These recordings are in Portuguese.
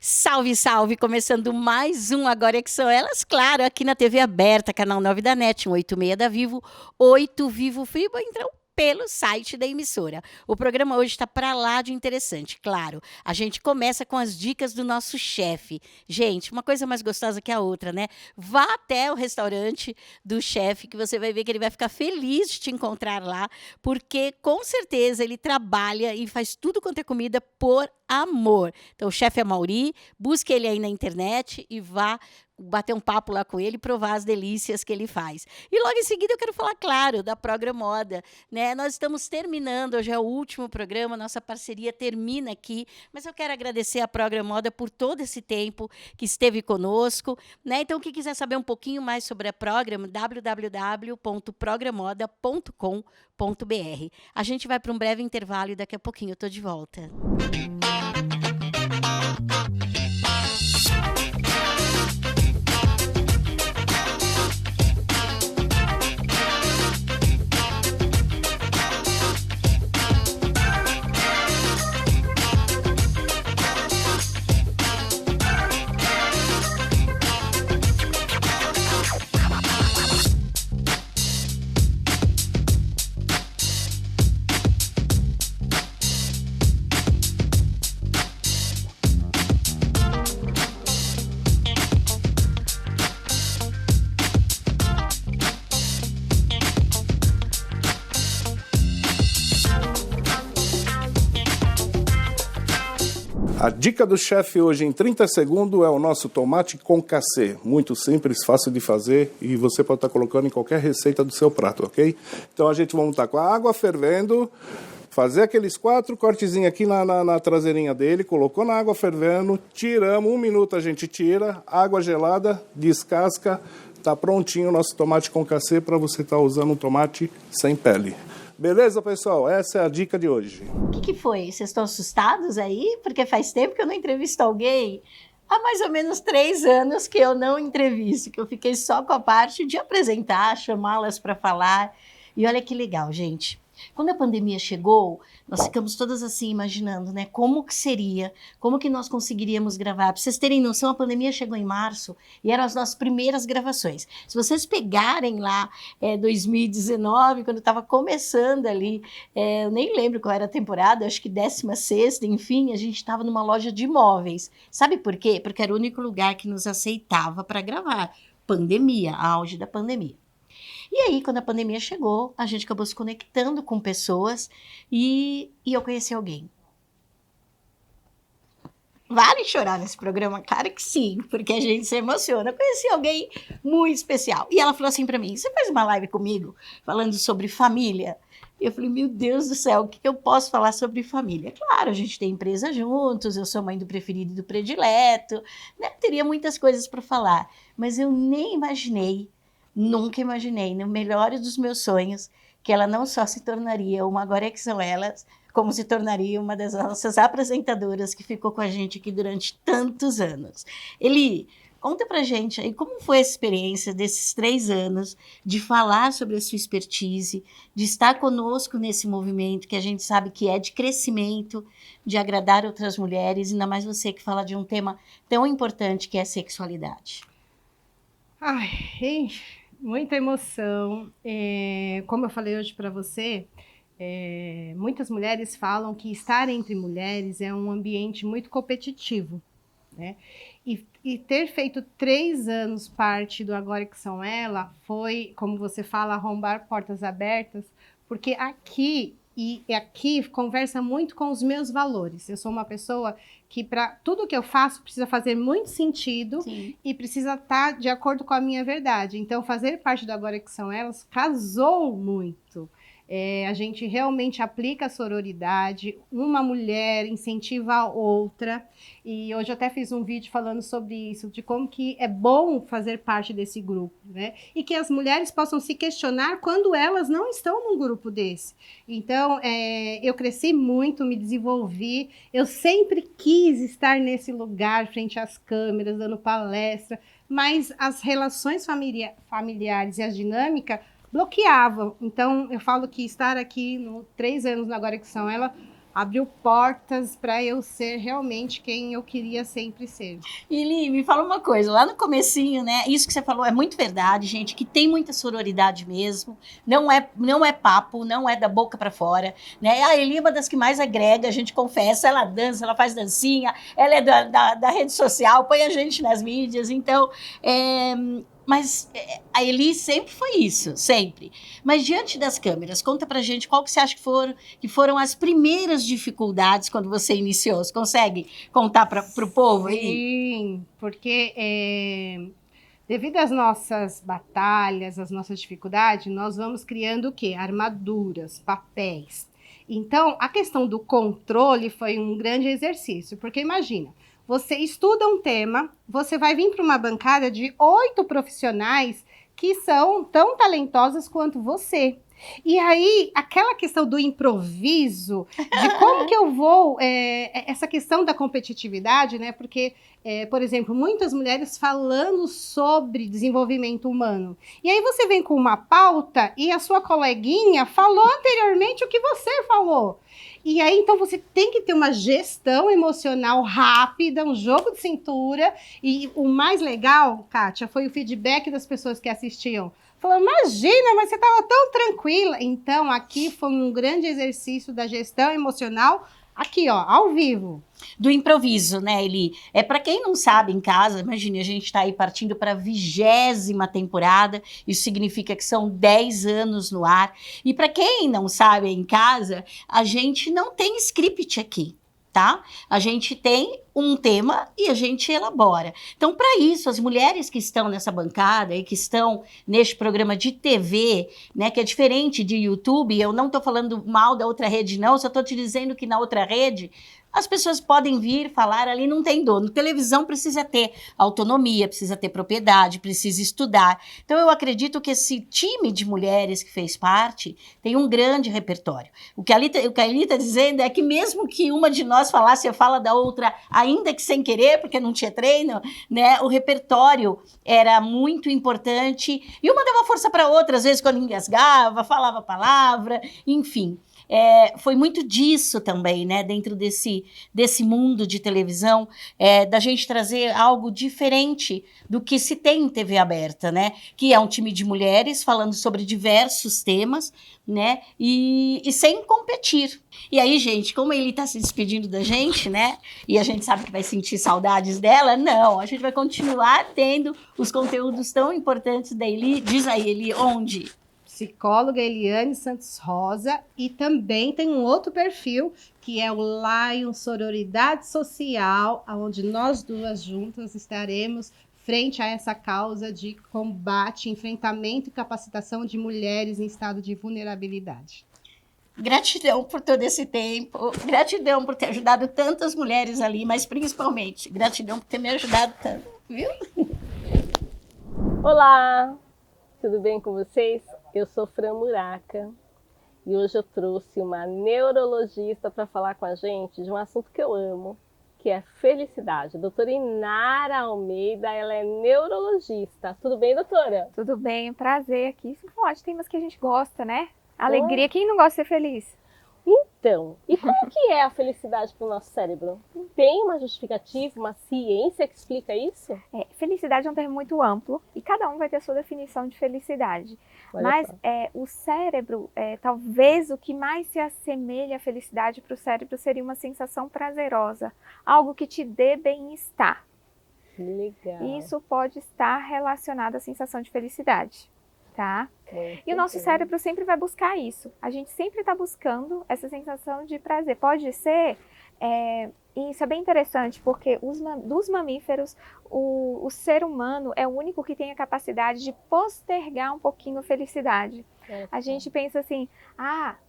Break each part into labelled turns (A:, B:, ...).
A: Salve, salve! Começando mais um Agora é que são elas, claro, aqui na TV aberta, canal 9 da NET, 186 da Vivo, 8 Vivo Free, então pelo site da emissora. O programa hoje está para lá de interessante, claro. A gente começa com as dicas do nosso chefe. Gente, uma coisa mais gostosa que a outra, né? Vá até o restaurante do chefe, que você vai ver que ele vai ficar feliz de te encontrar lá, porque com certeza ele trabalha e faz tudo quanto é comida por amor. Então, o chefe é Mauri, busque ele aí na internet e vá bater um papo lá com ele e provar as delícias que ele faz. E logo em seguida eu quero falar, claro, da Programoda, né? Nós estamos terminando, hoje é o último programa, nossa parceria termina aqui, mas eu quero agradecer a Programoda por todo esse tempo que esteve conosco, né? Então, quem quiser saber um pouquinho mais sobre a Programa, www.programoda.com.br. A gente vai para um breve intervalo e daqui a pouquinho eu estou de volta.
B: A dica do chefe hoje em 30 segundos é o nosso tomate concassê. Muito simples, fácil de fazer e você pode estar colocando em qualquer receita do seu prato, ok? Então a gente vai estar com a água fervendo, fazer aqueles 4 cortezinhos aqui na traseirinha dele, colocou na água fervendo, tiramos, 1 minuto a gente tira, água gelada, descasca, tá prontinho o nosso tomate concassê para você estar usando um tomate sem pele. Beleza, pessoal? Essa é a dica de hoje.
A: O que foi? Vocês estão assustados aí? Porque faz tempo que eu não entrevisto alguém. Há mais ou menos 3 anos que eu não entrevisto, que eu fiquei só com a parte de apresentar, chamá-las para falar. E olha que legal, gente. Quando a pandemia chegou, nós ficamos todas assim imaginando, né? Como que seria, como que nós conseguiríamos gravar. Para vocês terem noção, a pandemia chegou em março e eram as nossas primeiras gravações. Se vocês pegarem lá 2019, quando estava começando ali, eu nem lembro qual era a temporada, acho que 16ª, enfim, a gente estava numa loja de imóveis. Sabe por quê? Porque era o único lugar que nos aceitava para gravar. Pandemia, auge da pandemia. E aí, quando a pandemia chegou, a gente acabou se conectando com pessoas e eu conheci alguém. Vale chorar nesse programa? Claro que sim, porque a gente se emociona. Eu conheci alguém muito especial. E ela falou assim para mim, você faz uma live comigo falando sobre família? E eu falei, meu Deus do céu, o que eu posso falar sobre família? Claro, a gente tem empresa juntos, eu sou mãe do preferido e do predileto, né? Teria muitas coisas para falar, mas eu nem imaginei, nunca imaginei, no melhor dos meus sonhos, que ela não só se tornaria uma Agora é que são elas, como se tornaria uma das nossas apresentadoras que ficou com a gente aqui durante tantos anos. Eli, conta pra gente aí como foi a experiência desses 3 anos de falar sobre a sua expertise, de estar conosco nesse movimento que a gente sabe que é de crescimento, de agradar outras mulheres, ainda mais você que fala de um tema tão importante que é a sexualidade.
C: Ai, muita emoção. Como eu falei hoje para você, muitas mulheres falam que estar entre mulheres é um ambiente muito competitivo, né? E ter feito 3 anos parte do Agora que são ela foi, como você fala, arrombar portas abertas, porque aqui conversa muito com os meus valores. Eu sou uma pessoa que para tudo que eu faço precisa fazer muito sentido. Sim. E precisa estar de acordo com a minha verdade. Então, fazer parte do Agora que são elas casou muito. A gente realmente aplica a sororidade, uma mulher incentiva a outra, e hoje eu até fiz um vídeo falando sobre isso, de como que é bom fazer parte desse grupo, né? E que as mulheres possam se questionar quando elas não estão num grupo desse. Então, eu cresci muito, me desenvolvi, eu sempre quis estar nesse lugar, frente às câmeras, dando palestra, mas as relações familiares e a dinâmica bloqueavam. Então, eu falo que estar aqui 3 anos no Agora que são ela abriu portas para eu ser realmente quem eu queria sempre ser.
A: E Li, me fala uma coisa, lá no comecinho, né, isso que você falou é muito verdade, gente, que tem muita sororidade mesmo, não é papo, não é da boca para fora, né, a Eli é uma das que mais agrega, a gente confessa, ela dança, ela faz dancinha, ela é da rede social, põe a gente nas mídias, então, mas a Eli sempre foi isso, sempre. Mas diante das câmeras, conta pra gente qual que você acha que foram as primeiras dificuldades quando você iniciou. Você consegue contar para o povo aí?
C: Sim, porque devido às nossas batalhas, às nossas dificuldades, nós vamos criando o quê? Armaduras, papéis. Então, a questão do controle foi um grande exercício, porque imagina, você estuda um tema, você vai vir para uma bancada de 8 profissionais que são tão talentosas quanto você. E aí, aquela questão do improviso, de como que eu vou, essa questão da competitividade, né? Porque, por exemplo, muitas mulheres falando sobre desenvolvimento humano. E aí você vem com uma pauta e a sua coleguinha falou anteriormente o que você falou. E aí, então, você tem que ter uma gestão emocional rápida, um jogo de cintura. E o mais legal, Kátia, foi o feedback das pessoas que assistiam. Falou, imagina, mas você estava tão tranquila. Então, aqui foi um grande exercício da gestão emocional, aqui, ó, ao vivo.
A: Do improviso, né, Eli? Para quem não sabe em casa, imagine, a gente está aí partindo para a 20ª temporada, isso significa que são 10 anos no ar. E para quem não sabe em casa, a gente não tem script aqui. Tá? A gente tem um tema e a gente elabora. Então, para isso, as mulheres que estão nessa bancada e que estão neste programa de TV, né, que é diferente de YouTube, eu não estou falando mal da outra rede, não, só estou te dizendo que na outra rede as pessoas podem vir falar ali, não tem dono. Televisão precisa ter autonomia, precisa ter propriedade, precisa estudar. Então, eu acredito que esse time de mulheres que fez parte tem um grande repertório. O que a Eli está dizendo é que mesmo que uma de nós falasse a fala da outra, ainda que sem querer, porque não tinha treino, né, o repertório era muito importante. E uma dava força para outra, às vezes quando engasgava, falava a palavra, enfim. Foi muito disso também, né, dentro desse mundo de televisão, da gente trazer algo diferente do que se tem em TV aberta, né, que é um time de mulheres falando sobre diversos temas, né, e sem competir. E aí, gente, como ele está se despedindo da gente, né, e a gente sabe que vai sentir saudades dela, não, a gente vai continuar tendo os conteúdos tão importantes da Eli. Diz aí, Eli, onde?
C: Psicóloga Eliane Santos Rosa, e também tem um outro perfil, que é o Lion Sororidade Social, onde nós duas juntas estaremos frente a essa causa de combate, enfrentamento e capacitação de mulheres em estado de vulnerabilidade.
A: Gratidão por todo esse tempo, gratidão por ter ajudado tantas mulheres ali, mas principalmente gratidão por ter me ajudado tanto, viu?
D: Olá, tudo bem com vocês? Eu sou Fran Muraca e hoje eu trouxe uma neurologista para falar com a gente de um assunto que eu amo, que é felicidade. A doutora Inara Almeida, ela é neurologista. Tudo bem, doutora?
E: Tudo bem, prazer aqui. Vamos falar de temas que a gente gosta, né? Alegria, quem não gosta de ser feliz?
D: Então, e como que é a felicidade para o nosso cérebro? Tem uma justificativa, uma ciência que explica isso?
E: Felicidade é um termo muito amplo e cada um vai ter a sua definição de felicidade. Mas o cérebro, talvez o que mais se assemelha à felicidade para o cérebro seria uma sensação prazerosa, algo que te dê bem-estar.
D: Legal.
E: Isso pode estar relacionado à sensação de felicidade. Tá? E o nosso cérebro sempre vai buscar isso. A gente sempre está buscando essa sensação de prazer. Pode ser, e isso é bem interessante, porque dos mamíferos, o ser humano é o único que tem a capacidade de postergar um pouquinho a felicidade. A gente pensa assim,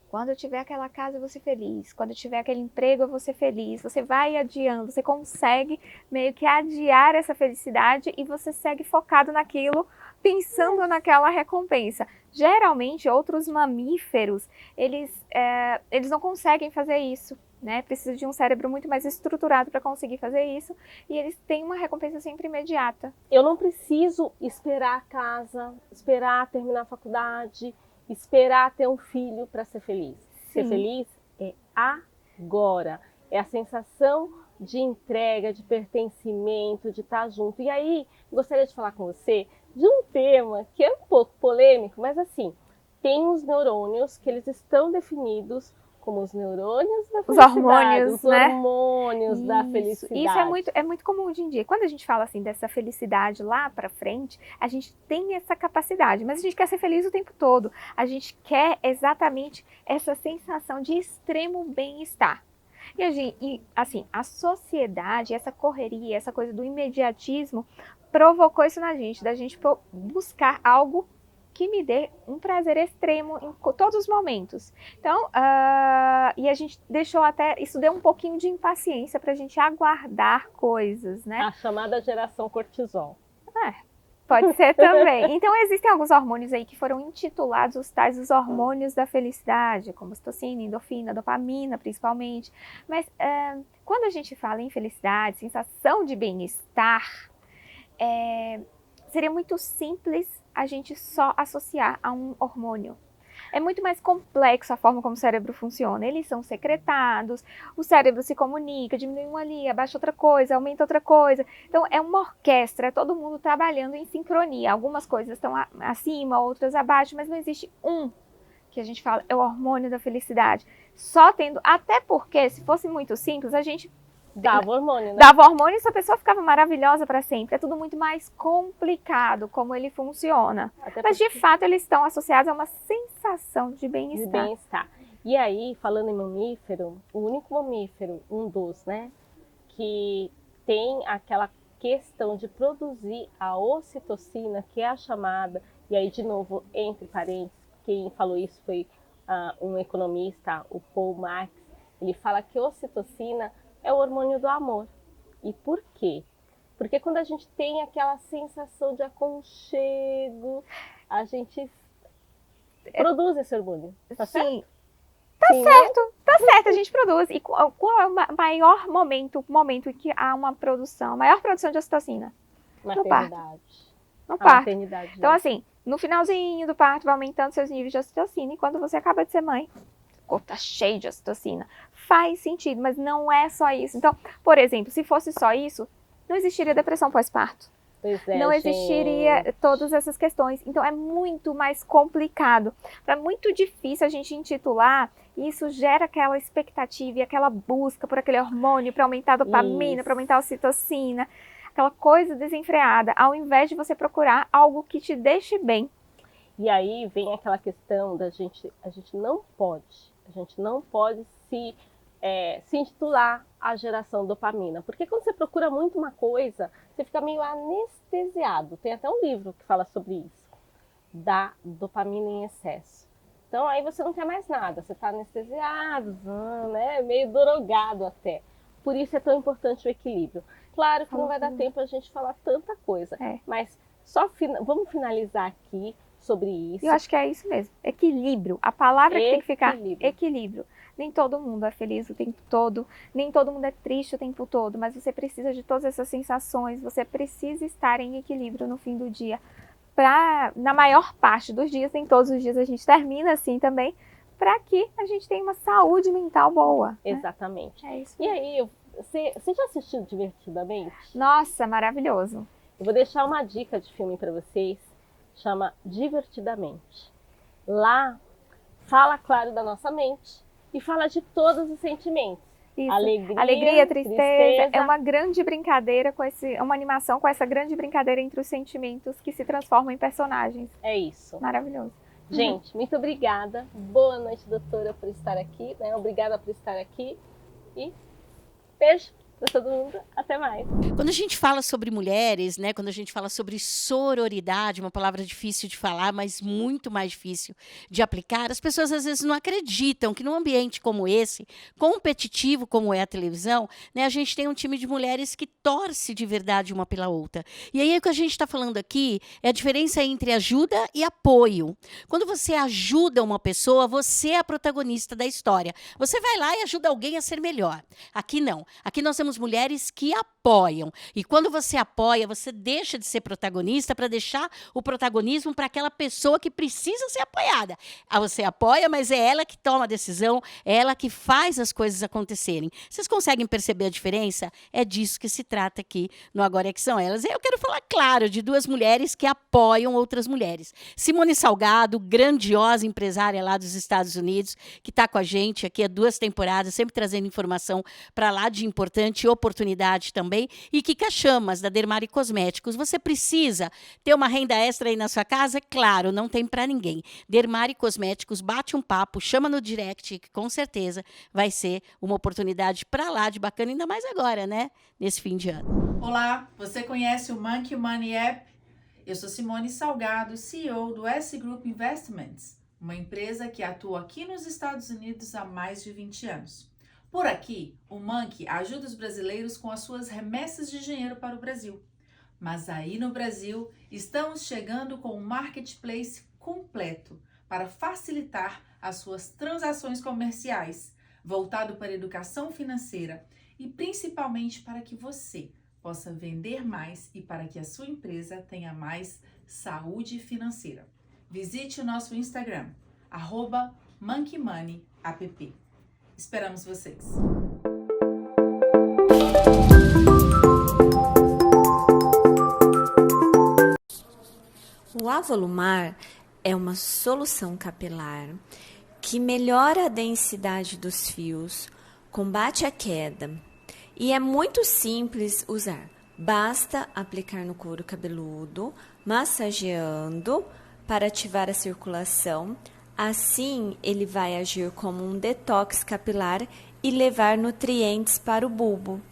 E: quando eu tiver aquela casa eu vou ser feliz, quando eu tiver aquele emprego eu vou ser feliz. Você vai adiando, você consegue meio que adiar essa felicidade e você segue focado naquilo, pensando naquela recompensa. Geralmente, outros mamíferos, eles não conseguem fazer isso, né? Precisa de um cérebro muito mais estruturado para conseguir fazer isso, e eles têm uma recompensa sempre imediata.
D: Eu não preciso esperar a casa, esperar terminar a faculdade, esperar ter um filho para ser feliz.
E: Sim.
D: Ser feliz é agora. É a sensação de entrega, de pertencimento, de estar junto. E aí, gostaria de falar com você de um tema que é um pouco polêmico, mas assim, tem os neurônios que eles estão definidos como os neurônios da
E: Os
D: felicidade,
E: hormônios,
D: os
E: né?
D: hormônios da
E: Isso
D: felicidade.
E: é muito comum hoje em dia. Quando a gente fala assim dessa felicidade lá pra frente, a gente tem essa capacidade, mas a gente quer ser feliz o tempo todo. A gente quer exatamente essa sensação de extremo bem-estar. E assim, a sociedade, essa correria, essa coisa do imediatismo provocou isso na gente, da gente buscar algo que me dê um prazer extremo em todos os momentos. Então, e a gente deixou até, isso deu um pouquinho de impaciência pra gente aguardar coisas, né?
D: A chamada geração cortisol.
E: Pode ser também. Então, existem alguns hormônios aí que foram intitulados os tais os hormônios da felicidade, como ocitocina, endorfina, dopamina, principalmente. Mas quando a gente fala em felicidade, sensação de bem-estar, seria muito simples a gente só associar a um hormônio. É muito mais complexo a forma como o cérebro funciona. Eles são secretados, o cérebro se comunica, diminui um ali, abaixa outra coisa, aumenta outra coisa. Então é uma orquestra, é todo mundo trabalhando em sincronia. Algumas coisas estão acima, outras abaixo, mas não existe um que a gente fala, é o hormônio da felicidade. Só tendo, até porque se fosse muito simples, a gente
D: Dava hormônio, né?
E: dava hormônio e essa pessoa ficava maravilhosa para sempre. É tudo muito mais complicado como ele funciona.
D: Até
E: Mas de
D: porque-
E: fato eles estão associados a uma sensação de
D: de
E: bem-estar.
D: bem-estar. E aí, falando em mamífero, o único mamífero, um dos, né, que tem aquela questão de produzir a ocitocina, que é a chamada, e aí de novo, entre parênteses, quem falou isso foi um economista, o Paul Marx, ele fala que ocitocina é o hormônio do amor. E por quê? Porque quando a gente tem aquela sensação de aconchego, a gente produz esse hormônio, tá certo?
E: Sim,
D: Sim, né?
E: tá certo, a gente produz. E qual é o maior momento em que há uma produção, a maior produção de ocitocina?
D: Maternidade.
E: No
D: A
E: parto.
D: maternidade.
E: Então, assim, no finalzinho do parto vai aumentando seus níveis de ocitocina e quando você acaba de ser mãe, o corpo tá cheio de ocitocina. Faz sentido, mas não é só isso. Então, por exemplo, se fosse só isso, não existiria depressão pós-parto.
D: Pois é,
E: Não existiria
D: gente.
E: todas essas questões. Então, é muito mais complicado. É muito difícil a gente intitular e isso gera aquela expectativa e aquela busca por aquele hormônio para aumentar a dopamina,
D: Isso.
E: para aumentar a ocitocina, aquela coisa desenfreada, ao invés de você procurar algo que te deixe bem.
D: E aí vem aquela questão da gente, a gente não pode se intitular a geração dopamina. Porque quando você procura muito uma coisa, você fica meio anestesiado. Tem até um livro que fala sobre isso, da dopamina em excesso. Então aí você não quer mais nada, você está anestesiado, né? Meio drogado até. Por isso é tão importante o equilíbrio. Claro que não vai dar tempo a gente falar tanta coisa, mas só vamos finalizar aqui sobre isso.
E: Eu acho que é isso mesmo. Equilíbrio. A palavra que tem que ficar
D: Equilíbrio.
E: equilíbrio. Nem todo mundo é feliz o tempo todo, nem todo mundo é triste o tempo todo, mas você precisa de todas essas sensações, você precisa estar em equilíbrio no fim do dia. Na maior parte dos dias, nem todos os dias a gente termina assim também, para que a gente tenha uma saúde mental boa. Né?
D: Exatamente.
E: É isso.
D: E aí, você já assistiu Divertidamente?
E: Nossa, maravilhoso.
D: Eu vou deixar uma dica de filme para vocês, chama Divertidamente. Lá fala, claro, da nossa mente e fala de todos os sentimentos.
E: Isso.
D: Alegria,
E: tristeza. É uma grande brincadeira é uma animação com essa grande brincadeira entre os sentimentos que se transformam em personagens.
D: É isso.
E: Maravilhoso.
D: Gente, muito obrigada. Boa noite, doutora, por estar aqui. Né? Obrigada por estar aqui. E beijo para todo mundo. Até mais.
A: Quando a gente fala sobre mulheres, né, quando a gente fala sobre sororidade, uma palavra difícil de falar, mas muito mais difícil de aplicar, as pessoas às vezes não acreditam que num ambiente como esse, competitivo como é a televisão, né, a gente tem um time de mulheres que torce de verdade uma pela outra. E aí o que a gente está falando aqui é a diferença entre ajuda e apoio. Quando você ajuda uma pessoa, você é a protagonista da história. Você vai lá e ajuda alguém a ser melhor. Aqui não. Aqui nós temos mulheres que apoiam apoiam. E quando você apoia, você deixa de ser protagonista para deixar o protagonismo para aquela pessoa que precisa ser apoiada. Você apoia, mas é ela que toma a decisão, é ela que faz as coisas acontecerem. Vocês conseguem perceber a diferença? É disso que se trata aqui no Agora é que São Elas. E eu quero falar, claro, de duas mulheres que apoiam outras mulheres. Simone Salgado, grandiosa empresária lá dos Estados Unidos, que está com a gente aqui há 2 temporadas, sempre trazendo informação para lá de importante e oportunidade também. E Kika Chamas, da Dermari Cosméticos. Você precisa ter uma renda extra aí na sua casa? Claro, não tem para ninguém. Dermari Cosméticos, bate um papo, chama no direct, que com certeza vai ser uma oportunidade para lá de bacana, ainda mais agora, né? Nesse fim de ano.
F: Olá, você conhece o Monkey Money App? Eu sou Simone Salgado, CEO do S Group Investments, uma empresa que atua aqui nos Estados Unidos há mais de 20 anos. Por aqui, o Monkey ajuda os brasileiros com as suas remessas de dinheiro para o Brasil. Mas aí no Brasil, estamos chegando com um marketplace completo para facilitar as suas transações comerciais, voltado para a educação financeira e principalmente para que você possa vender mais e para que a sua empresa tenha mais saúde financeira. Visite o nosso Instagram, @monkeymoneyapp. Esperamos vocês!
G: O Avolumar é uma solução capilar que melhora a densidade dos fios, combate a queda e é muito simples usar. Basta aplicar no couro cabeludo, massageando para ativar a circulação. Assim, ele vai agir como um detox capilar e levar nutrientes para o bulbo.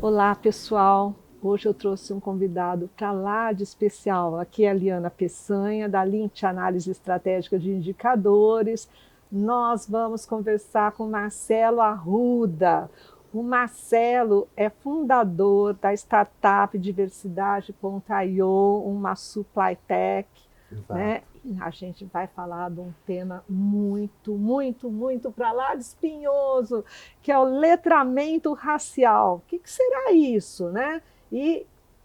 H: Olá pessoal, hoje eu trouxe um convidado para lá de especial, aqui é a Liana Peçanha, da Lint Análise Estratégica de Indicadores. Nós vamos conversar com Marcelo Arruda. O Marcelo é fundador da startup Diversidade.io, uma supply tech, né? A gente vai falar de um tema muito para lá de espinhoso, que é o letramento racial. O que será isso, né? E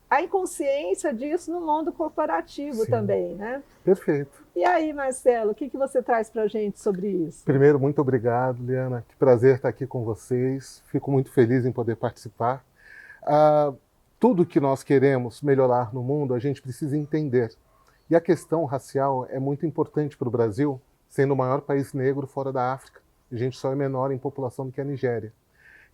H: a inconsciência disso no mundo corporativo. Sim. Também, né?
I: Perfeito.
H: E aí, Marcelo, o que você traz para a gente sobre isso?
I: Primeiro, muito obrigado, Liana. Que prazer estar aqui com vocês. Fico muito feliz em poder participar. Tudo que nós queremos melhorar no mundo, a gente precisa entender. E a questão racial é muito importante para o Brasil, sendo o maior país negro fora da África. A gente só é menor em população do que a Nigéria.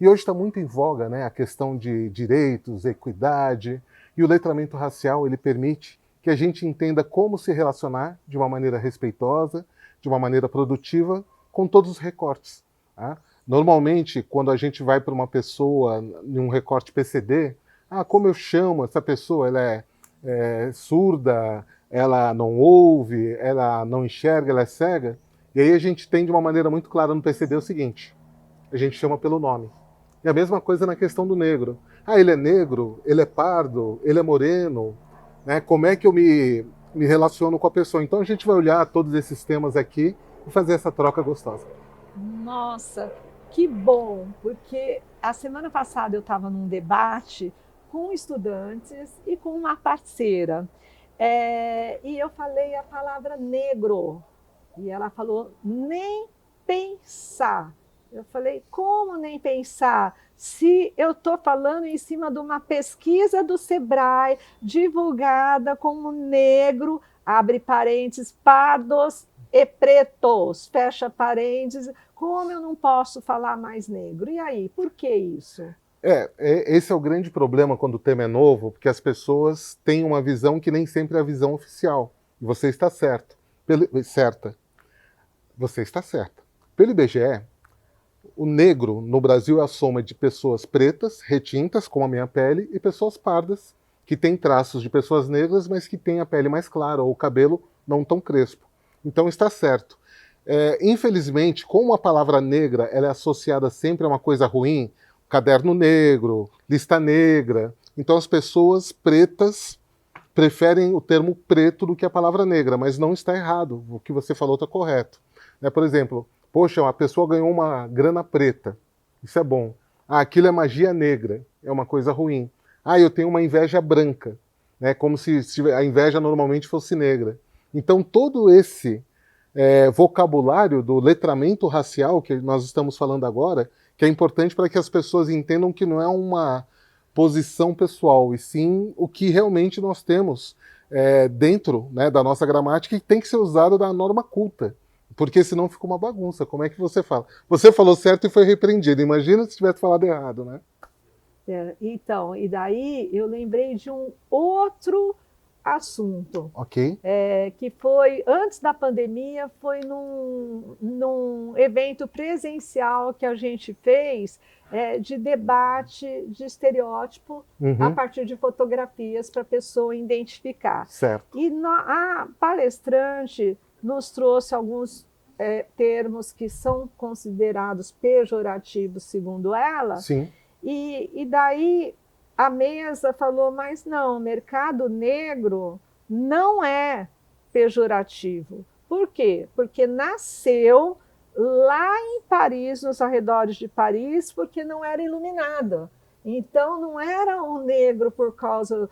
I: E hoje está muito em voga, né, a questão de direitos, equidade, e o letramento racial ele permite que a gente entenda como se relacionar de uma maneira respeitosa, de uma maneira produtiva, com todos os recortes. Tá? Normalmente, quando a gente vai para uma pessoa em um recorte PCD, como eu chamo essa pessoa? Ela é surda, ela não ouve, ela não enxerga, ela é cega. E aí a gente tem de uma maneira muito clara no PCD o seguinte, a gente chama pelo nome. E a mesma coisa na questão do negro. Ele é negro, ele é pardo, ele é moreno, né? Como é que eu me relaciono com a pessoa? Então a gente vai olhar todos esses temas aqui e fazer essa troca gostosa.
H: Nossa, que bom, porque a semana passada eu estava num debate com estudantes e com uma parceira. E eu falei a palavra negro, e ela falou, nem pensar. Eu falei, como nem pensar? Se eu estou falando em cima de uma pesquisa do Sebrae, divulgada como negro, abre parênteses, pardos e pretos, fecha parênteses, como eu não posso falar mais negro? E aí, por que isso?
I: Esse é o grande problema quando o tema é novo, porque as pessoas têm uma visão que nem sempre é a visão oficial. E você está certa. Você está certa. Pelo IBGE, o negro no Brasil é a soma de pessoas pretas, retintas, como a minha pele, e pessoas pardas, que têm traços de pessoas negras, mas que têm a pele mais clara, ou o cabelo não tão crespo. Então está certo. Infelizmente, como a palavra negra ela é associada sempre a uma coisa ruim, caderno negro, lista negra. Então as pessoas pretas preferem o termo preto do que a palavra negra, mas não está errado, o que você falou está correto. Né? Por exemplo, poxa, uma pessoa ganhou uma grana preta, isso é bom. Ah, aquilo é magia negra, é uma coisa ruim. Ah, eu tenho uma inveja branca, né? Como se a inveja normalmente fosse negra. Então todo esse vocabulário do letramento racial que nós estamos falando agora, que é importante para que as pessoas entendam que não é uma posição pessoal, e sim o que realmente nós temos dentro, né, da nossa gramática, e tem que ser usado da norma culta, porque senão fica uma bagunça. Como é que você fala? Você falou certo e foi repreendido. Imagina se tivesse falado errado, né?
H: Então, e daí eu lembrei de um outro assunto, que foi, antes da pandemia, foi num evento presencial que a gente fez de debate de estereótipo a partir de fotografias para a pessoa identificar.
I: Certo.
H: E a palestrante nos trouxe alguns termos que são considerados pejorativos, segundo ela.
I: Sim.
H: E daí a mesa falou, mas não, mercado negro não é pejorativo. Por quê? Porque nasceu lá em Paris, nos arredores de Paris, porque não era iluminada. Então não era o negro por causa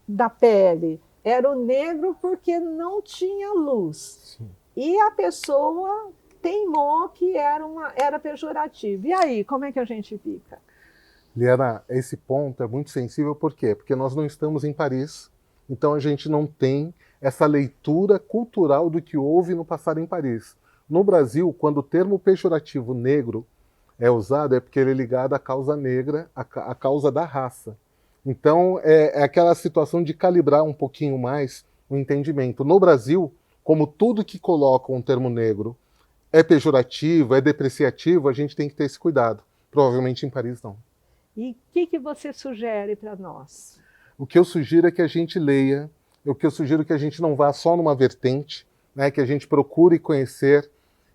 H: da pele, era o negro porque não tinha luz. Sim. E a pessoa teimou que era pejorativo. E aí, como é que a gente fica?
I: Liana, esse ponto é muito sensível, por quê? Porque nós não estamos em Paris, então a gente não tem essa leitura cultural do que houve no passado em Paris. No Brasil, quando o termo pejorativo negro é usado, é porque ele é ligado à causa negra, à causa da raça. Então, é aquela situação de calibrar um pouquinho mais o entendimento. No Brasil, como tudo que coloca um termo negro é pejorativo, é depreciativo, a gente tem que ter esse cuidado. Provavelmente em Paris, não.
H: E o que você sugere para nós?
I: O que eu sugiro é que a gente leia, o que eu sugiro é que a gente não vá só numa vertente, né, que a gente procure conhecer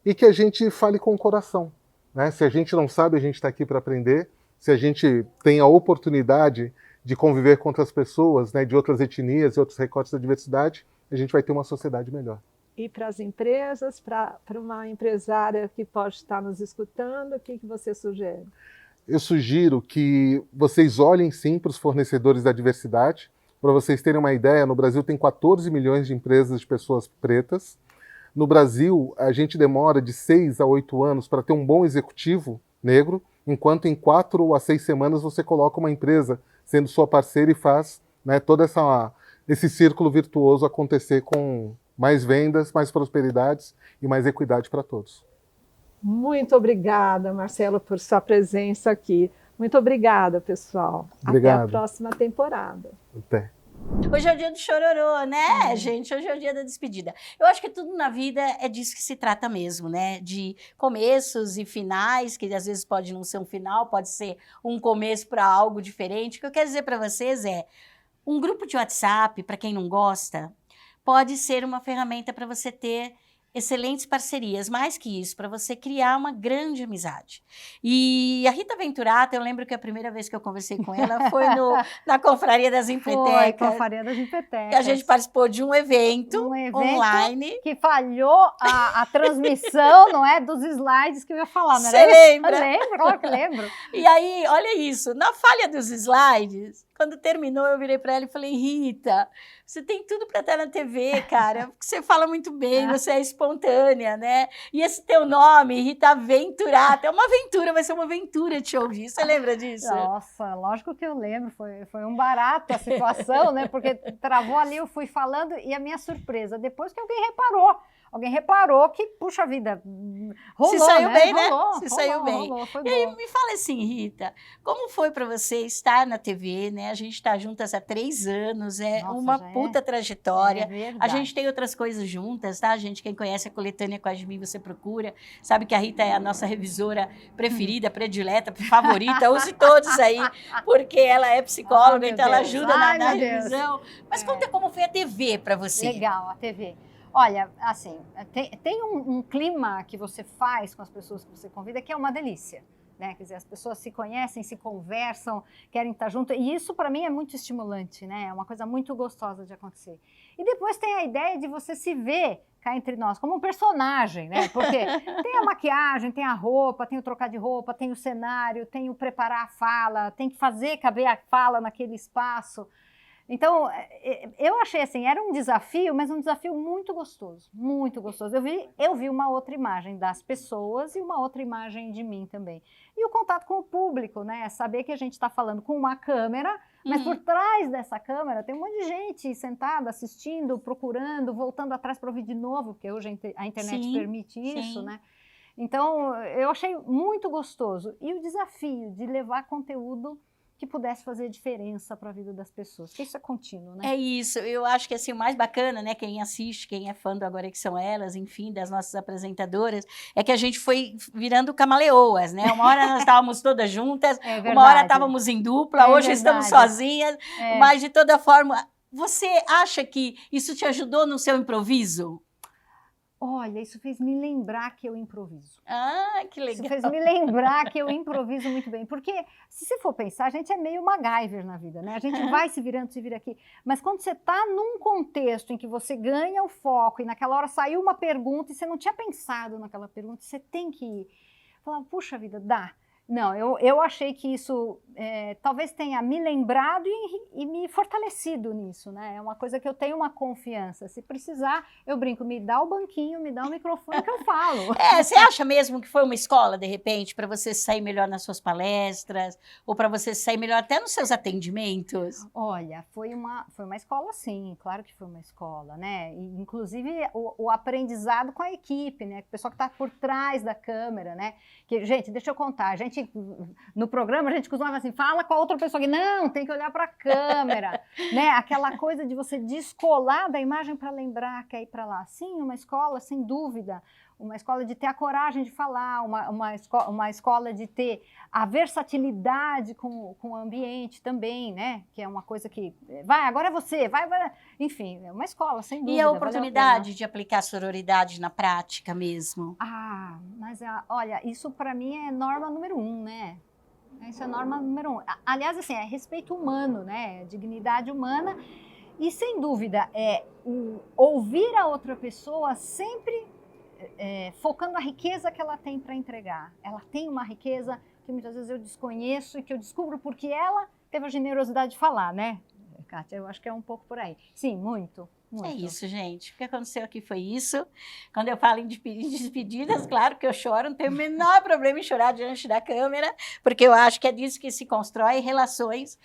I: e que a gente fale com o coração. Né? Se a gente não sabe, a gente está aqui para aprender. Se a gente tem a oportunidade de conviver com outras pessoas, né, de outras etnias e outros recortes da diversidade, a gente vai ter uma sociedade melhor.
H: E para as empresas, para uma empresária que pode estar nos escutando, o que você sugere?
I: Eu sugiro que vocês olhem sim para os fornecedores da diversidade. Para vocês terem uma ideia, no Brasil tem 14 milhões de empresas de pessoas pretas. No Brasil, a gente demora de 6 a 8 anos para ter um bom executivo negro, enquanto em 4 a 6 semanas você coloca uma empresa sendo sua parceira e faz, né, todo esse círculo virtuoso acontecer com mais vendas, mais prosperidades e mais equidade para todos.
H: Muito obrigada, Marcelo, por sua presença aqui. Muito obrigada, pessoal.
I: Obrigado.
H: Até a próxima temporada.
I: Até.
A: Hoje é o dia do chororô, né, gente? Hoje é o dia da despedida. Eu acho que tudo na vida é disso que se trata mesmo, né? De começos e finais, que às vezes pode não ser um final, pode ser um começo para algo diferente. O que eu quero dizer para vocês é, um grupo de WhatsApp, para quem não gosta, pode ser uma ferramenta para você ter excelentes parcerias, mais que isso, para você criar uma grande amizade. E a Rita Venturata, eu lembro que a primeira vez que eu conversei com ela foi na Confraria das Empretecas.
J: Foi, Confraria das Empretecas.
A: A gente participou de um evento online.
J: Que falhou a transmissão, não é, dos slides que eu ia falar, não
A: era? Você lembra?
J: Eu lembro, claro que lembro.
A: E aí, olha isso, na falha dos slides, quando terminou, eu virei para ela e falei, Rita, você tem tudo para estar na TV, cara, porque você fala muito bem, você é espontânea, né? E esse teu nome, Rita Venturata, é uma aventura, vai ser uma aventura te ouvir. Você lembra disso?
J: Nossa, lógico que eu lembro, foi um barato a situação, né? Porque travou ali, eu fui falando e a minha surpresa, depois que alguém reparou que, puxa vida, rolou,
A: se saiu, né? Bem,
J: rolou,
A: né? Se saiu bem.
J: Rolou, foi
A: e aí, me fala assim, Rita, como foi para você estar na TV, né? A gente está juntas há 3 anos, uma puta trajetória. A gente tem outras coisas juntas, tá? Quem conhece a coletânea Quase de Mim, você procura. Sabe que a Rita é a nossa revisora preferida, predileta, favorita. Use todos aí, porque ela é psicóloga, então ela ajuda na revisão. Mas conta como foi a TV para você.
J: Legal, a TV. Olha, assim, tem um clima que você faz com as pessoas que você convida que é uma delícia, né? Quer dizer, as pessoas se conhecem, se conversam, querem estar junto, e isso para mim é muito estimulante, né? É uma coisa muito gostosa de acontecer. E depois tem a ideia de você se ver cá entre nós como um personagem, né? Porque tem a maquiagem, tem a roupa, tem o trocar de roupa, tem o cenário, tem o preparar a fala, tem que fazer caber a fala naquele espaço. Então, eu achei assim, era um desafio, mas um desafio muito gostoso, muito gostoso. Eu vi uma outra imagem das pessoas e uma outra imagem de mim também. E o contato com o público, né? Saber que a gente está falando com uma câmera, mas por trás dessa câmera tem um monte de gente sentada, assistindo, procurando, voltando atrás para ouvir de novo, porque hoje a internet permite isso, né? Então, eu achei muito gostoso. E o desafio de levar conteúdo que pudesse fazer diferença para a vida das pessoas, que isso é contínuo, né?
A: É isso, eu acho que assim, o mais bacana, né, quem assiste, quem é fã do Agora Que São Elas, enfim, das nossas apresentadoras, é que a gente foi virando camaleoas, né? Uma hora nós estávamos todas juntas, uma hora estávamos em dupla, hoje estamos sozinhas, mas de toda forma, você acha que isso te ajudou no seu improviso?
J: Olha, isso fez me lembrar que eu improviso.
A: Ah, que legal.
J: Isso fez me lembrar que eu improviso muito bem. Porque, se você for pensar, a gente é meio MacGyver na vida, né? A gente vai se virando, se vira aqui. Mas quando você está num contexto em que você ganha o foco e naquela hora saiu uma pergunta e você não tinha pensado naquela pergunta, você tem que falar, puxa vida, dá. Não, eu achei que isso talvez tenha me lembrado e me fortalecido nisso, né? É uma coisa que eu tenho uma confiança. Se precisar, eu brinco, me dá o banquinho, me dá o microfone que eu falo.
A: Você acha mesmo que foi uma escola, de repente, para você sair melhor nas suas palestras, ou para você sair melhor até nos seus atendimentos?
J: Olha, foi uma escola, sim, claro que foi uma escola, né? E, inclusive, o aprendizado com a equipe, né? O pessoal que está por trás da câmera, né? Que, gente, deixa eu contar, no programa a gente costumava assim, fala com a outra pessoa, que não, tem que olhar para a câmera, né? Aquela coisa de você descolar da imagem para lembrar que é ir para lá. Sim, uma escola, sem dúvida, uma escola de ter a coragem de falar, uma escola de ter a versatilidade com o ambiente também, né? Que é uma coisa que, vai, agora é você, vai, enfim, é uma escola, sem dúvida.
A: E a oportunidade de aplicar sororidade na prática mesmo?
J: Ah, mas olha, isso para mim é norma número 1, né? Isso é norma número 1. Aliás, assim, é respeito humano, né? Dignidade humana. E, sem dúvida, ouvir a outra pessoa sempre focando a riqueza que ela tem para entregar. Ela tem uma riqueza que muitas vezes eu desconheço e que eu descubro porque ela teve a generosidade de falar, né, Kátia? Eu acho que é um pouco por aí. Sim, muito. Muito.
A: É isso, gente. O que aconteceu aqui foi isso. Quando eu falo em despedidas, claro que eu choro, não tenho o menor problema em chorar diante da câmera, porque eu acho que é disso que se constrói relações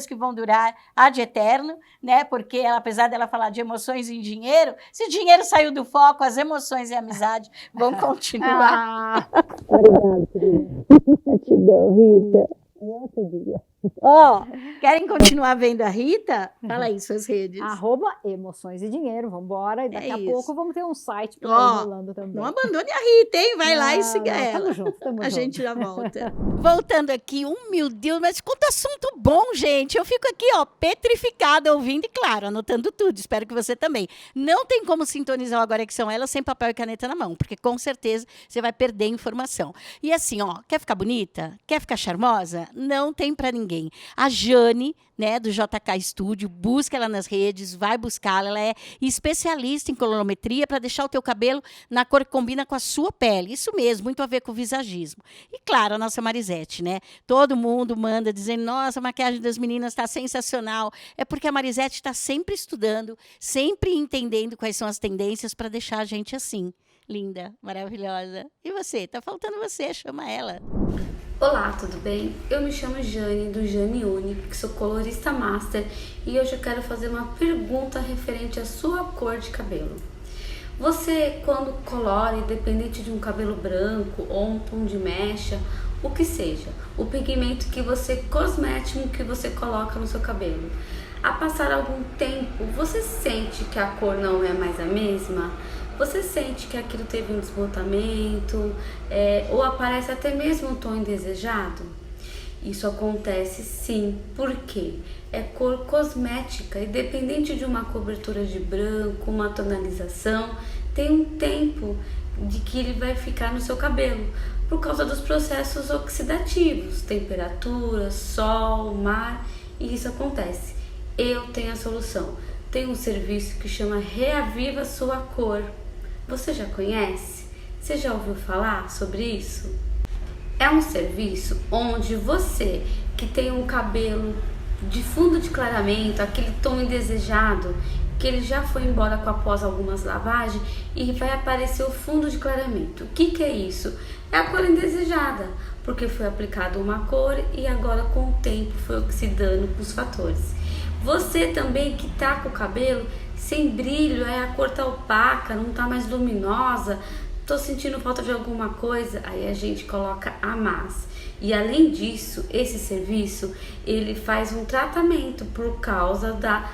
A: que vão durar ad eterno, né? Porque apesar dela falar de emoções e dinheiro, se o dinheiro saiu do foco, as emoções e a amizade vão continuar.
D: Obrigada, querida. Gratidão, Rita. Nossa, dia.
A: Querem continuar vendo a Rita? Fala aí suas redes.
J: @emoções e dinheiro, vamos embora. E daqui a pouco vamos ter um site por aí rolando também.
A: Não abandone a Rita, hein? Vai lá e siga ela.
J: Tamo junto.
A: A gente já volta. Voltando aqui, meu Deus, mas quanto assunto bom, gente. Eu fico aqui, petrificada ouvindo e, claro, anotando tudo. Espero que você também. Não tem como sintonizar o Agora Que São Elas sem papel e caneta na mão, porque com certeza você vai perder informação. E assim, quer ficar bonita? Quer ficar charmosa? Não tem pra ninguém. A Jane, né, do JK Studio, busca ela nas redes, vai buscá-la. Ela é especialista em colorimetria para deixar o teu cabelo na cor que combina com a sua pele. Isso mesmo, muito a ver com o visagismo. E claro, a nossa Marisete, né? Todo mundo manda dizendo, nossa, a maquiagem das meninas está sensacional. É porque a Marisete está sempre estudando, sempre entendendo quais são as tendências para deixar a gente assim. Linda, maravilhosa. E você? Tá faltando você, chama ela.
K: Olá, tudo bem? Eu me chamo Jane, do Jane Unique, sou colorista master e hoje eu quero fazer uma pergunta referente à sua cor de cabelo. Você, quando colore, independente de um cabelo branco ou um tom de mecha, o que seja, o pigmento cosmético que você coloca no seu cabelo, a passar algum tempo, você sente que a cor não é mais a mesma? Você sente que aquilo teve um desbotamento ou aparece até mesmo um tom indesejado? Isso acontece sim, porque é cor cosmética, independente de uma cobertura de branco, uma tonalização, tem um tempo de que ele vai ficar no seu cabelo, por causa dos processos oxidativos, temperatura, sol, mar, e isso acontece. Eu tenho a solução. Tem um serviço que chama Reaviva Sua Cor. Você já conhece? Você já ouviu falar sobre isso? É um serviço onde você que tem um cabelo de fundo de clareamento, aquele tom indesejado, que ele já foi embora após algumas lavagens e vai aparecer o fundo de clareamento. O que é isso? É a cor indesejada, porque foi aplicada uma cor e agora com o tempo foi oxidando com os fatores. Você também que tá com o cabelo sem brilho, a cor tá opaca, não tá mais luminosa, tô sentindo falta de alguma coisa, aí a gente coloca a massa. E além disso, esse serviço, ele faz um tratamento por causa da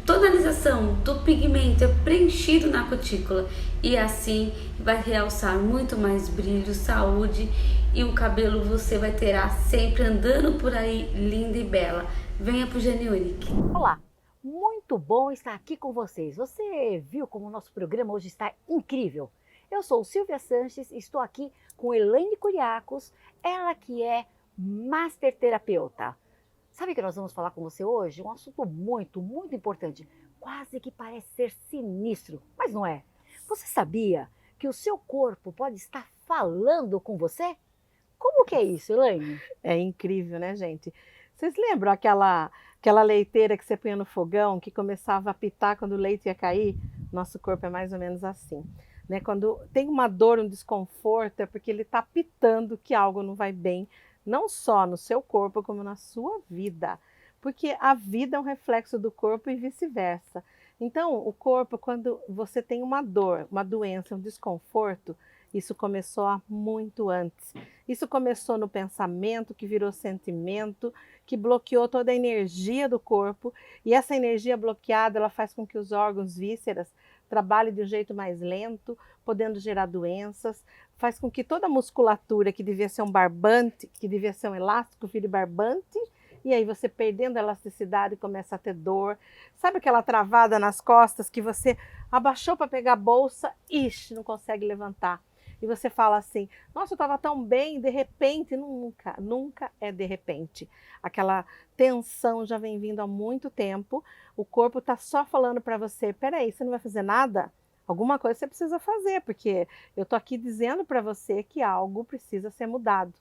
K: tonalização do pigmento preenchido na cutícula. E assim vai realçar muito mais brilho, saúde, e o cabelo você vai ter sempre andando por aí linda e bela. Venha pro Geniunique.
L: Olá, muito bom estar aqui com vocês. Você viu como o nosso programa hoje está incrível? Eu sou Silvia Sanches e estou aqui com Elaine Curiacos, ela que é Master Terapeuta. Sabe que nós vamos falar com você hoje? Um assunto muito importante, quase que parece ser sinistro, mas não é. Você sabia que o seu corpo pode estar falando com você? Como que é isso, Elaine?
C: É incrível, né, gente? Vocês lembram aquela leiteira que você punha no fogão, que começava a apitar quando o leite ia cair? Nosso corpo é mais ou menos assim. Né? Quando tem uma dor, um desconforto, é porque ele está apitando que algo não vai bem, não só no seu corpo, como na sua vida. Porque a vida é um reflexo do corpo e vice-versa. Então, o corpo, quando você tem uma dor, uma doença, um desconforto, isso começou há muito antes. Isso começou no pensamento, que virou sentimento, que bloqueou toda a energia do corpo. E essa energia bloqueada, ela faz com que os órgãos, vísceras, trabalhem de um jeito mais lento, podendo gerar doenças. Faz com que toda a musculatura, que devia ser um barbante, que devia ser um elástico, vire barbante. E aí você perdendo a elasticidade começa a ter dor. Sabe aquela travada nas costas que você abaixou para pegar a bolsa, ixi, não consegue levantar. E você fala assim, nossa, eu estava tão bem, de repente, nunca é de repente. Aquela tensão já vem vindo há muito tempo, o corpo está só falando para você, peraí, você não vai fazer nada? Alguma coisa você precisa fazer, porque eu estou aqui dizendo para você que algo precisa ser mudado.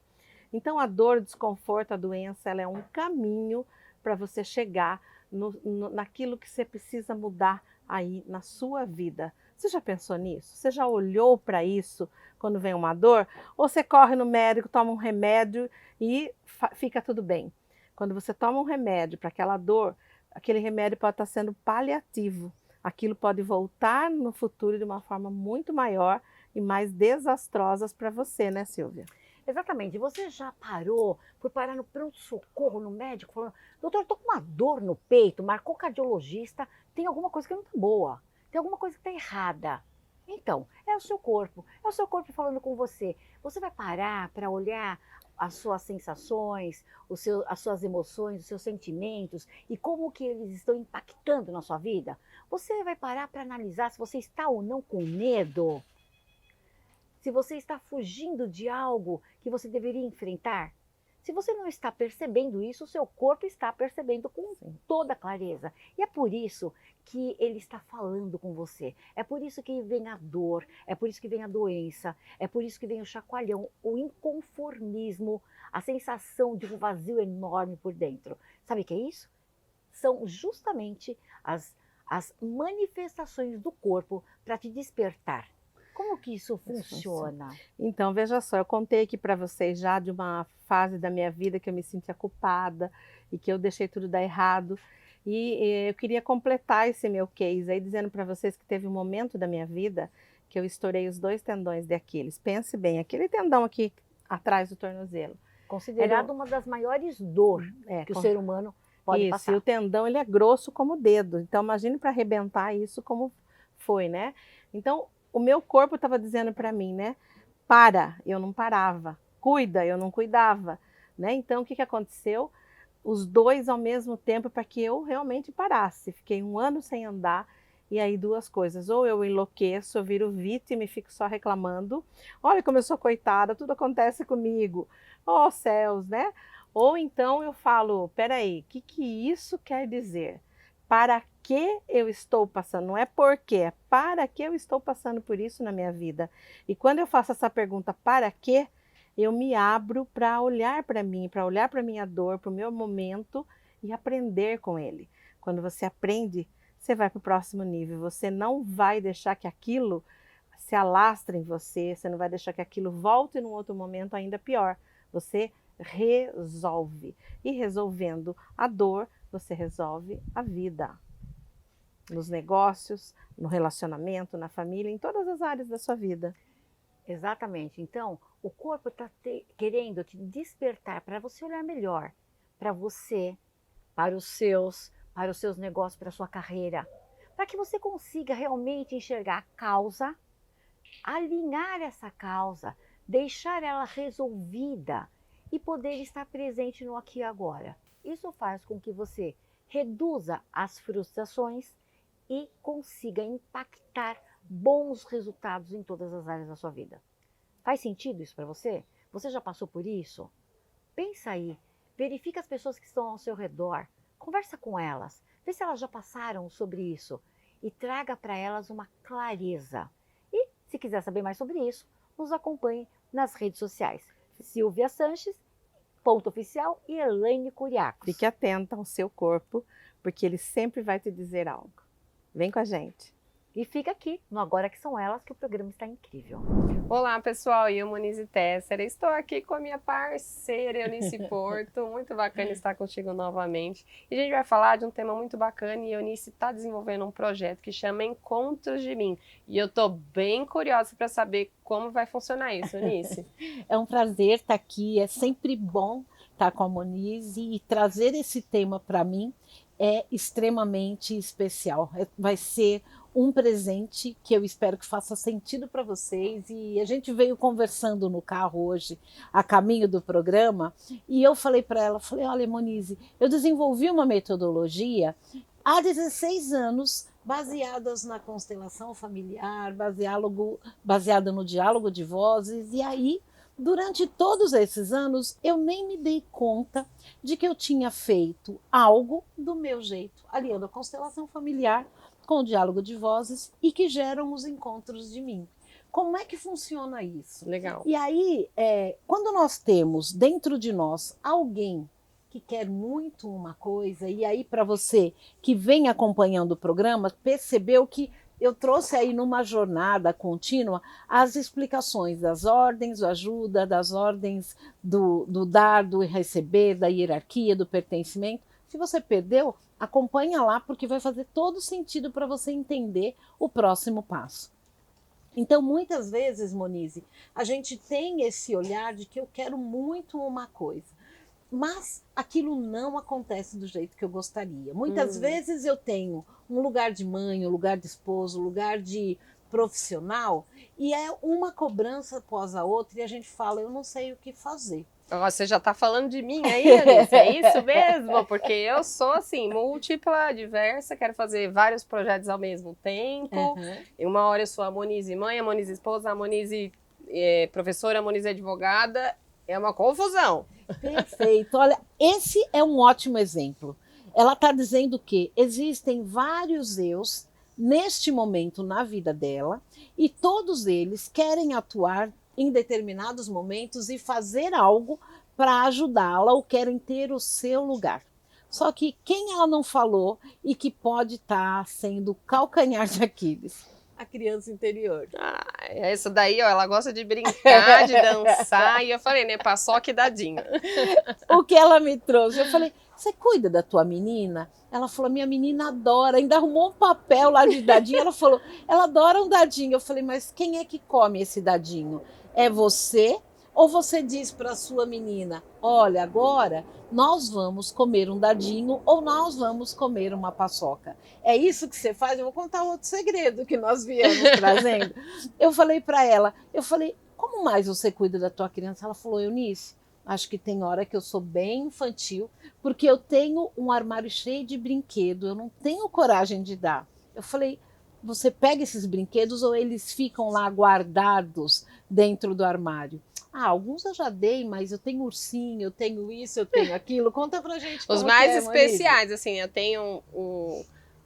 C: Então a dor, o desconforto, a doença, ela é um caminho para você chegar naquilo que você precisa mudar aí na sua vida. Você já pensou nisso? Você já olhou para isso quando vem uma dor? Ou você corre no médico, toma um remédio e fica tudo bem? Quando você toma um remédio para aquela dor, aquele remédio pode estar sendo paliativo. Aquilo pode voltar no futuro de uma forma muito maior e mais desastrosa para você, né, Silvia?
L: Exatamente. Você já parou, foi parar no pronto-socorro, no médico, falando, doutor, eu tô com uma dor no peito, marcou cardiologista, tem alguma coisa que não tá boa, tem alguma coisa que tá errada. Então, é o seu corpo falando com você. Você vai parar para olhar as suas sensações, as suas emoções, os seus sentimentos e como que eles estão impactando na sua vida? Você vai parar para analisar se você está ou não com medo? Se você está fugindo de algo que você deveria enfrentar? Se você não está percebendo isso, o seu corpo está percebendo com toda clareza. E é por isso que ele está falando com você. É por isso que vem a dor, é por isso que vem a doença, é por isso que vem o chacoalhão, o inconformismo, a sensação de um vazio enorme por dentro. Sabe o que é isso? São justamente as manifestações do corpo para te despertar. Como que isso funciona?
C: Então, veja só, eu contei aqui para vocês já de uma fase da minha vida que eu me sentia culpada e que eu deixei tudo dar errado. E eu queria completar esse meu case aí, dizendo para vocês que teve um momento da minha vida que eu estourei os 2 tendões de Aquiles. Pense bem, aquele tendão aqui atrás do tornozelo.
L: Considerado uma das maiores dores que o ser humano pode passar.
C: E o tendão, ele é grosso como o dedo. Então, imagine para arrebentar isso como foi, né? Então, o meu corpo estava dizendo para mim, né? Para, eu não parava. Cuida, eu não cuidava. Né? Então, o que aconteceu? Os 2 ao mesmo tempo para que eu realmente parasse. Fiquei 1 ano sem andar
M: E aí duas coisas, ou eu enlouqueço, eu viro vítima e fico só reclamando, olha como eu sou coitada, tudo acontece comigo, oh céus, né? Ou então eu falo, peraí, o que isso quer dizer? Para que eu estou passando? Não é por quê, é para que eu estou passando por isso na minha vida. E quando eu faço essa pergunta, para quê? Eu me abro para olhar para mim, para olhar para a minha dor, para o meu momento e aprender com ele. Quando você aprende, você vai para o próximo nível. Você não vai deixar que aquilo se alastre em você, você não vai deixar que aquilo volte num outro momento ainda pior. Você resolve. E resolvendo a dor, você resolve a vida. Nos negócios, no relacionamento, na família, em todas as áreas da sua vida.
L: Exatamente. Então, o corpo está querendo te despertar para você olhar melhor para você, para os seus negócios, para a sua carreira, para que você consiga realmente enxergar a causa, alinhar essa causa, deixar ela resolvida e poder estar presente no aqui e agora. Isso faz com que você reduza as frustrações e consiga impactar bons resultados em todas as áreas da sua vida. Faz sentido isso para você? Você já passou por isso? Pensa aí, verifica as pessoas que estão ao seu redor, conversa com elas, vê se elas já passaram sobre isso e traga para elas uma clareza. E se quiser saber mais sobre isso, nos acompanhe nas redes sociais. Silvia Sanches, ponto oficial, e Elaine Curiacos.
M: Fique atenta ao seu corpo, porque ele sempre vai te dizer algo. Vem com a gente.
L: E fica aqui no Agora Que São Elas, que o programa está incrível.
D: Olá pessoal, eu Monize Tessera, estou aqui com a minha parceira Eunice Porto, muito bacana estar contigo novamente. E a gente vai falar de um tema muito bacana e a Eunice está desenvolvendo um projeto que chama Encontros de Mim. E eu estou bem curiosa para saber como vai funcionar isso, Eunice.
N: É um prazer estar aqui, é sempre bom estar com a Monize e trazer esse tema para mim é extremamente especial. Vai ser um presente que eu espero que faça sentido para vocês. E a gente veio conversando no carro hoje, a caminho do programa, e eu falei para ela, olha Monize, eu desenvolvi uma metodologia há 16 anos, baseadas na constelação familiar, baseada no diálogo de vozes, e aí, durante todos esses anos, eu nem me dei conta de que eu tinha feito algo do meu jeito, aliando a constelação familiar com o diálogo de vozes e que geram os encontros de mim. Como é que funciona isso?
D: Legal.
N: E aí, quando nós temos dentro de nós alguém que quer muito uma coisa, e aí para você que vem acompanhando o programa, percebeu que eu trouxe aí numa jornada contínua as explicações das ordens, da ajuda, das ordens do dar, do receber, da hierarquia, do pertencimento. Se você perdeu, acompanha lá, porque vai fazer todo sentido para você entender o próximo passo. Então, muitas vezes, Monize, a gente tem esse olhar de que eu quero muito uma coisa, mas aquilo não acontece do jeito que eu gostaria. Muitas vezes eu tenho um lugar de mãe, um lugar de esposo, um lugar de profissional, e é uma cobrança após a outra, e a gente fala, eu não sei o que fazer.
D: Você já está falando de mim aí, Eunice? É isso mesmo? Porque eu sou assim, múltipla, diversa, quero fazer vários projetos ao mesmo tempo. E uma hora eu sou a Monize mãe, a Monize esposa, a Monize professora, a Monize advogada. É uma confusão.
N: Perfeito. Olha, esse é um ótimo exemplo. Ela está dizendo que existem vários eus neste momento na vida dela e todos eles querem atuar em determinados momentos e fazer algo para ajudá-la ou querem ter o seu lugar. Só que quem ela não falou e que pode estar sendo calcanhar de Aquiles? A criança interior.
D: Isso daí, ó, ela gosta de brincar, de dançar, e eu falei, né, paçoca e dadinho.
N: O que ela me trouxe? Eu falei, você cuida da tua menina? Ela falou, minha menina adora, ainda arrumou um papel lá de dadinho, ela falou, ela adora um dadinho. Eu falei, mas quem é que come esse dadinho? É você? Ou você diz para a sua menina, olha, agora nós vamos comer um dadinho ou nós vamos comer uma paçoca. É isso que você faz? Eu vou contar outro segredo que nós viemos trazendo. Eu falei para ela, como mais você cuida da tua criança? Ela falou, Eunice, acho que tem hora que eu sou bem infantil, porque eu tenho um armário cheio de brinquedo, eu não tenho coragem de dar. Eu falei, você pega esses brinquedos ou eles ficam lá guardados dentro do armário? Ah, alguns eu já dei, mas eu tenho ursinho, eu tenho isso, eu tenho aquilo. Conta pra gente
O: Os
N: como
O: mais
N: que é,
O: especiais, assim, eu tenho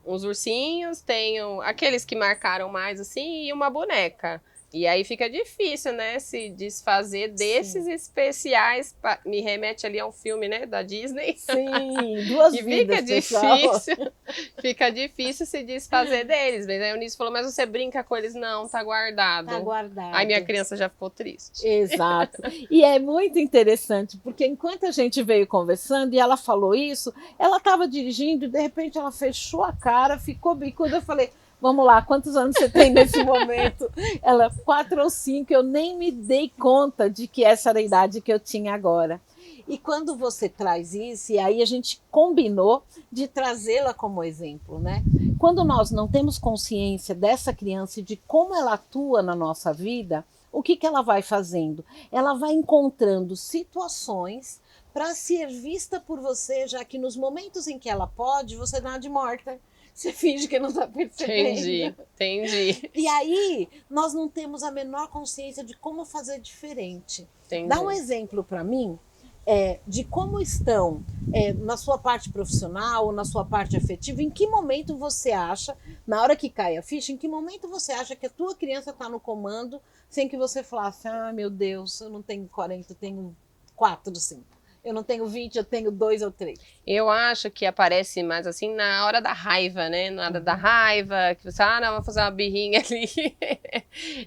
O: uns ursinhos, tenho aqueles que marcaram mais, assim, e uma boneca. E aí fica difícil, né, se desfazer desses especiais. Me remete ali a um filme, né, da Disney.
N: Sim, duas
O: e
N: vidas,
O: fica difícil se desfazer deles. Mas aí o Eunice falou, mas você brinca com eles? Não, tá guardado.
N: Tá guardado.
O: Aí minha criança já ficou triste.
N: Exato. E é muito interessante, porque enquanto a gente veio conversando e ela falou isso, ela estava dirigindo e de repente ela fechou a cara, ficou bicuda. Eu falei, vamos lá, quantos anos você tem nesse momento? Ela, 4 ou 5, eu nem me dei conta de que essa era a idade que eu tinha agora. E quando você traz isso, e aí a gente combinou de trazê-la como exemplo, né? Quando nós não temos consciência dessa criança e de como ela atua na nossa vida, o que ela vai fazendo? Ela vai encontrando situações para ser vista por você, já que nos momentos em que ela pode, você dá de morta. Você finge que não está percebendo.
O: Entendi.
N: E aí, nós não temos a menor consciência de como fazer diferente.
O: Entendi.
N: Dá um exemplo para mim de como estão na sua parte profissional ou na sua parte afetiva, em que momento você acha, na hora que cai a ficha, em que momento você acha que a tua criança está no comando sem que você falasse, ah, meu Deus, eu não tenho 40, eu tenho 4, 5. Eu não tenho 20, eu tenho 2 ou 3.
O: Eu acho que aparece mais assim na hora da raiva, né? Na hora da raiva, que você, não, vou fazer uma birrinha ali.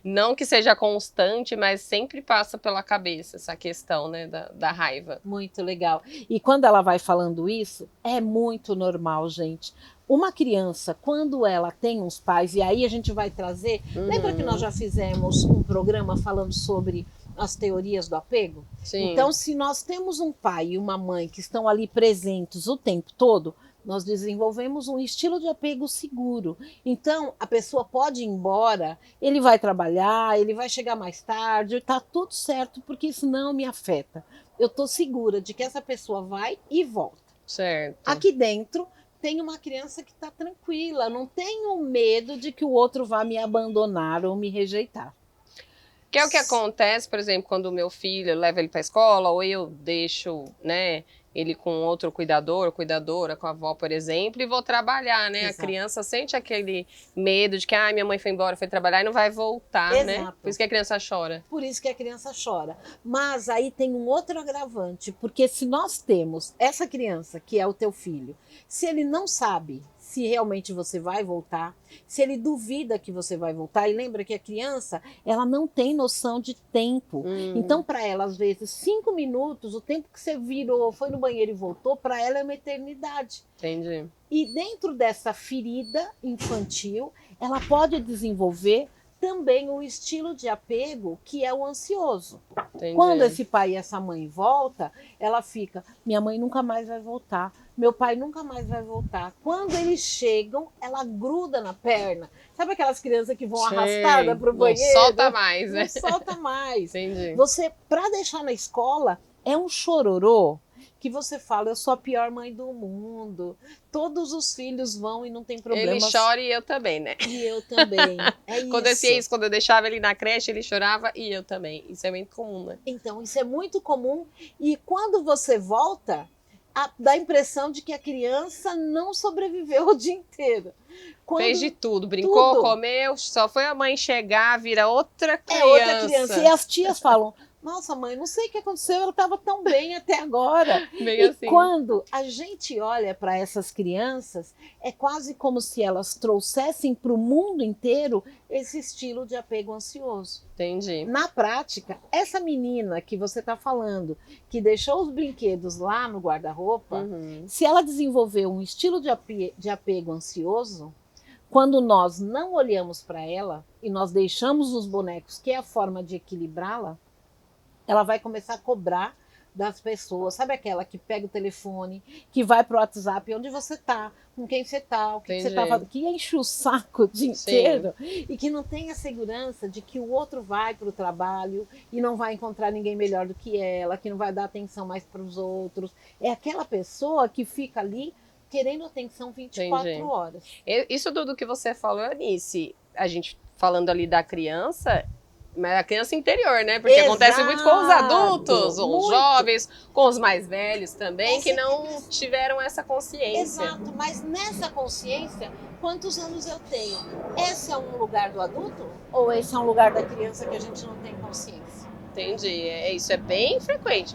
O: Não que seja constante, mas sempre passa pela cabeça essa questão, né, da raiva.
N: Muito legal. E quando ela vai falando isso, é muito normal, gente. Uma criança, quando ela tem uns pais, e aí a gente vai trazer... Lembra que nós já fizemos um programa falando sobre as teorias do apego?
O: Sim.
N: Então, se nós temos um pai e uma mãe que estão ali presentes o tempo todo, nós desenvolvemos um estilo de apego seguro. Então, a pessoa pode ir embora, ele vai trabalhar, ele vai chegar mais tarde, está tudo certo, porque isso não me afeta. Eu estou segura de que essa pessoa vai e volta.
O: Certo.
N: Aqui dentro tem uma criança que está tranquila, não tenho medo de que o outro vá me abandonar ou me rejeitar.
O: Que é o que acontece, por exemplo, quando o meu filho leva ele para a escola, ou eu deixo, né, ele com outro cuidador, cuidadora, com a avó, por exemplo, e vou trabalhar, né? Exato. A criança sente aquele medo de que, minha mãe foi embora, foi trabalhar e não vai voltar,
N: Exato.
O: Né? Por isso que a criança chora.
N: Por isso que a criança chora. Mas aí tem um outro agravante, porque se nós temos essa criança, que é o teu filho, se ele não sabe se realmente você vai voltar, se ele duvida que você vai voltar, e lembra que a criança, ela não tem noção de tempo. Então, para ela, às vezes, 5 minutos, o tempo que você virou, foi no banheiro e voltou, para ela é uma eternidade.
O: Entendi.
N: E dentro dessa ferida infantil, ela pode desenvolver também o estilo de apego que é o ansioso.
O: Entendi.
N: Quando esse pai e essa mãe voltam, ela fica, minha mãe nunca mais vai voltar, meu pai nunca mais vai voltar. Quando eles chegam, ela gruda na perna. Sabe aquelas crianças que vão arrastada para o banheiro?
O: Não solta mais, né?
N: Não solta mais.
O: Entendi.
N: Você, para deixar na escola, é um chororô que você fala, eu sou a pior mãe do mundo. Todos os filhos vão e não tem problema.
O: Ele chora e eu também, né?
N: E eu também. É isso.
O: Quando eu deixava ele na creche, ele chorava e eu também. Isso é muito comum, né?
N: Então, isso é muito comum. E quando você volta, dá a impressão de que a criança não sobreviveu o dia inteiro.
O: Fez de tudo. Brincou, comeu, só foi a mãe chegar, vira outra criança.
N: É outra criança. E as tias falam, nossa, mãe, não sei o que aconteceu, ela estava tão bem até agora.
O: Bem assim.
N: Quando a gente olha para essas crianças, é quase como se elas trouxessem para o mundo inteiro esse estilo de apego ansioso.
O: Entendi.
N: Na prática, essa menina que você está falando, que deixou os brinquedos lá no guarda-roupa, se ela desenvolver um estilo de apego ansioso, quando nós não olhamos para ela e nós deixamos os bonecos, que é a forma de equilibrá-la, ela vai começar a cobrar das pessoas. Sabe aquela que pega o telefone, que vai pro WhatsApp, onde você tá, com quem você tá, o que você tá fazendo, que enche o saco o dia inteiro e que não tem a segurança de que o outro vai pro trabalho e não vai encontrar ninguém melhor do que ela, que não vai dar atenção mais para os outros. É aquela pessoa que fica ali querendo atenção 24
O: Entendi.
N: horas.
O: Isso tudo que você falou, Eunice, a gente falando ali da criança, mas a criança interior, né? Porque acontece muito com os adultos, ou os jovens, com os mais velhos também, que não tiveram essa consciência.
N: Exato, mas nessa consciência, quantos anos eu tenho? Esse é um lugar do adulto? Ou esse é um lugar da criança que a gente não tem consciência?
O: Entendi. Isso é bem frequente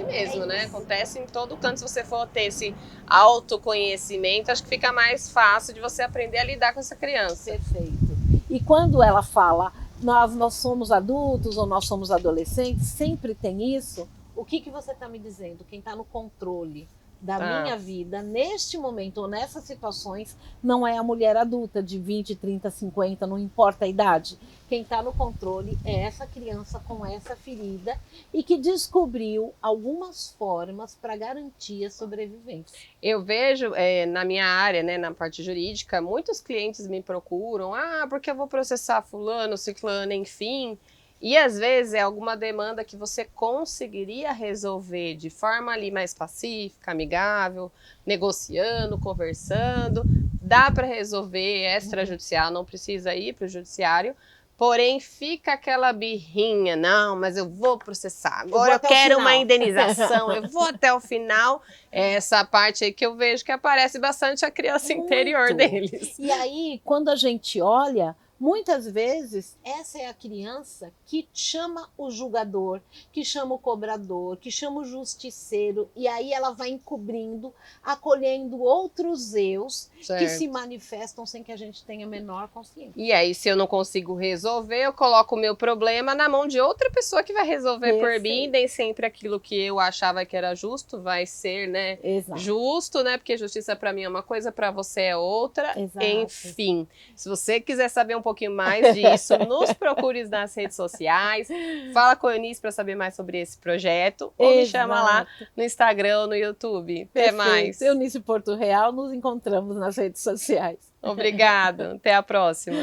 O: mesmo, né? Acontece em todo canto. Se você for ter esse autoconhecimento, acho que fica mais fácil de você aprender a lidar com essa criança.
N: Perfeito. E quando ela fala, nós somos adultos ou nós somos adolescentes, sempre tem isso. O que você está me dizendo? Quem está no controle da minha vida, neste momento ou nessas situações, não é a mulher adulta de 20, 30, 50, não importa a idade. Quem está no controle é essa criança com essa ferida e que descobriu algumas formas para garantir a sobrevivência.
O: Eu vejo na minha área, né, na parte jurídica, muitos clientes me procuram, porque eu vou processar fulano, ciclano, enfim. E às vezes é alguma demanda que você conseguiria resolver de forma ali mais pacífica, amigável, negociando, conversando. Dá para resolver extrajudicial, não precisa ir para o judiciário. Porém, fica aquela birrinha, não, mas eu vou processar, agora eu quero uma indenização, eu vou até o final. É essa parte aí que eu vejo que aparece bastante a criança interior deles.
N: E aí, quando a gente olha, muitas vezes, essa é a criança que chama o julgador, que chama o cobrador, que chama o justiceiro, e aí ela vai encobrindo, acolhendo outros eus que se manifestam sem que a gente tenha a menor consciência.
O: E aí, se eu não consigo resolver, eu coloco o meu problema na mão de outra pessoa que vai resolver por mim, nem sempre aquilo que eu achava que era justo vai ser, né, justo, né, porque justiça para mim é uma coisa, para você é outra.
N: Exato.
O: Enfim, se você quiser saber um pouquinho mais disso, nos procure nas redes sociais, fala com a Eunice para saber mais sobre esse projeto, ou me chama lá no Instagram ou no YouTube. Até mais.
N: Eunice Porto Real, nos encontramos nas redes sociais.
O: Obrigada, até a próxima.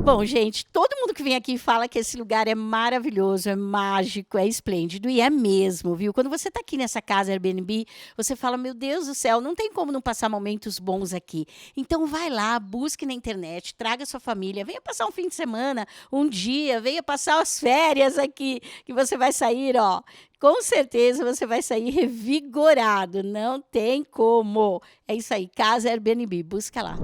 A: Bom, gente, todo mundo que vem aqui fala que esse lugar é maravilhoso, é mágico, é esplêndido, e é mesmo, viu? Quando você está aqui nessa casa Airbnb, você fala, meu Deus do céu, não tem como não passar momentos bons aqui. Então vai lá, busque na internet, traga sua família, venha passar um fim de semana, um dia, venha passar as férias aqui, que você vai sair, ó. Com certeza você vai sair revigorado, não tem como. É isso aí, Casa Airbnb, busca lá.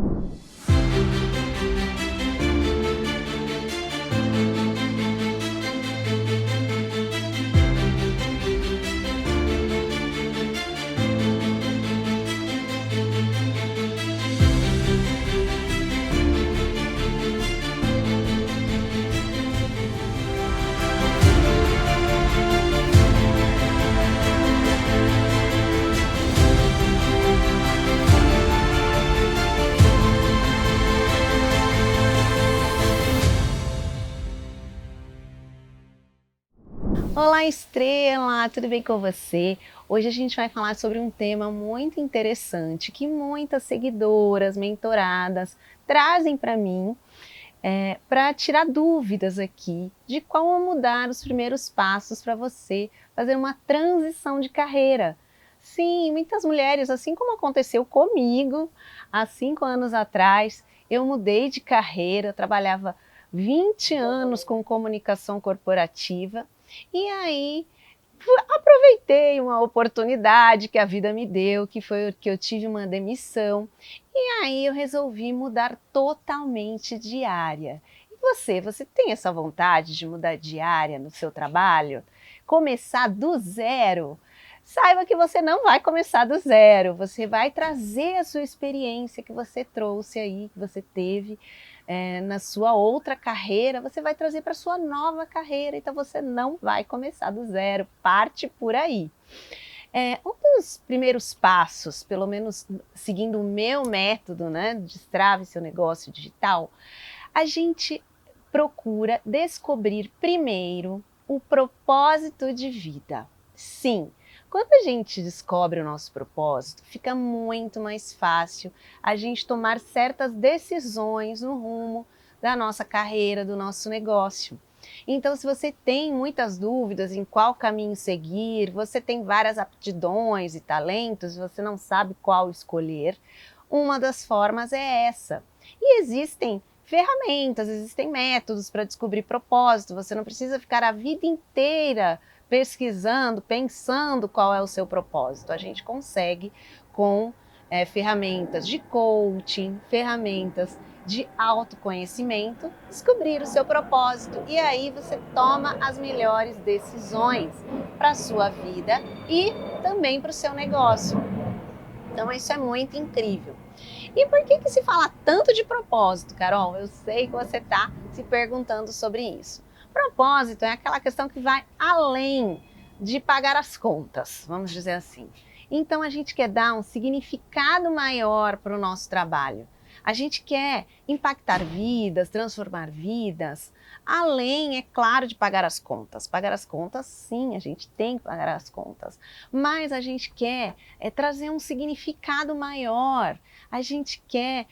P: Olá, Estrela! Tudo bem com você? Hoje a gente vai falar sobre um tema muito interessante que muitas seguidoras, mentoradas trazem para mim para tirar dúvidas aqui de como mudar os primeiros passos para você fazer uma transição de carreira. Sim, muitas mulheres, assim como aconteceu comigo há 5 anos atrás, eu mudei de carreira, trabalhava 20 anos com comunicação corporativa. E aí, aproveitei uma oportunidade que a vida me deu, que foi que eu tive uma demissão. E aí eu resolvi mudar totalmente de área. E você tem essa vontade de mudar de área no seu trabalho? Começar do zero? Saiba que você não vai começar do zero. Você vai trazer a sua experiência que você trouxe aí, que você teve na sua outra carreira, você vai trazer para a sua nova carreira, então você não vai começar do zero, parte por aí. Um dos primeiros passos, pelo menos seguindo o meu método, né, Destrave Seu Negócio Digital, a gente procura descobrir primeiro o propósito de vida. Sim, quando a gente descobre o nosso propósito, fica muito mais fácil a gente tomar certas decisões no rumo da nossa carreira, do nosso negócio. Então, se você tem muitas dúvidas em qual caminho seguir, você tem várias aptidões e talentos, você não sabe qual escolher, uma das formas é essa. E existem ferramentas, existem métodos para descobrir propósito, você não precisa ficar a vida inteira pesquisando, pensando qual é o seu propósito. A gente consegue com ferramentas de coaching, ferramentas de autoconhecimento, descobrir o seu propósito e aí você toma as melhores decisões para a sua vida e também para o seu negócio. Então isso é muito incrível. E por que se fala tanto de propósito, Carol? Eu sei que você está se perguntando sobre isso. Propósito é aquela questão que vai além de pagar as contas, vamos dizer assim. Então a gente quer dar um significado maior para o nosso trabalho. A gente quer impactar vidas, transformar vidas, além, é claro, de pagar as contas. Pagar as contas, sim, a gente tem que pagar as contas. Mas a gente quer trazer um significado maior. A gente quer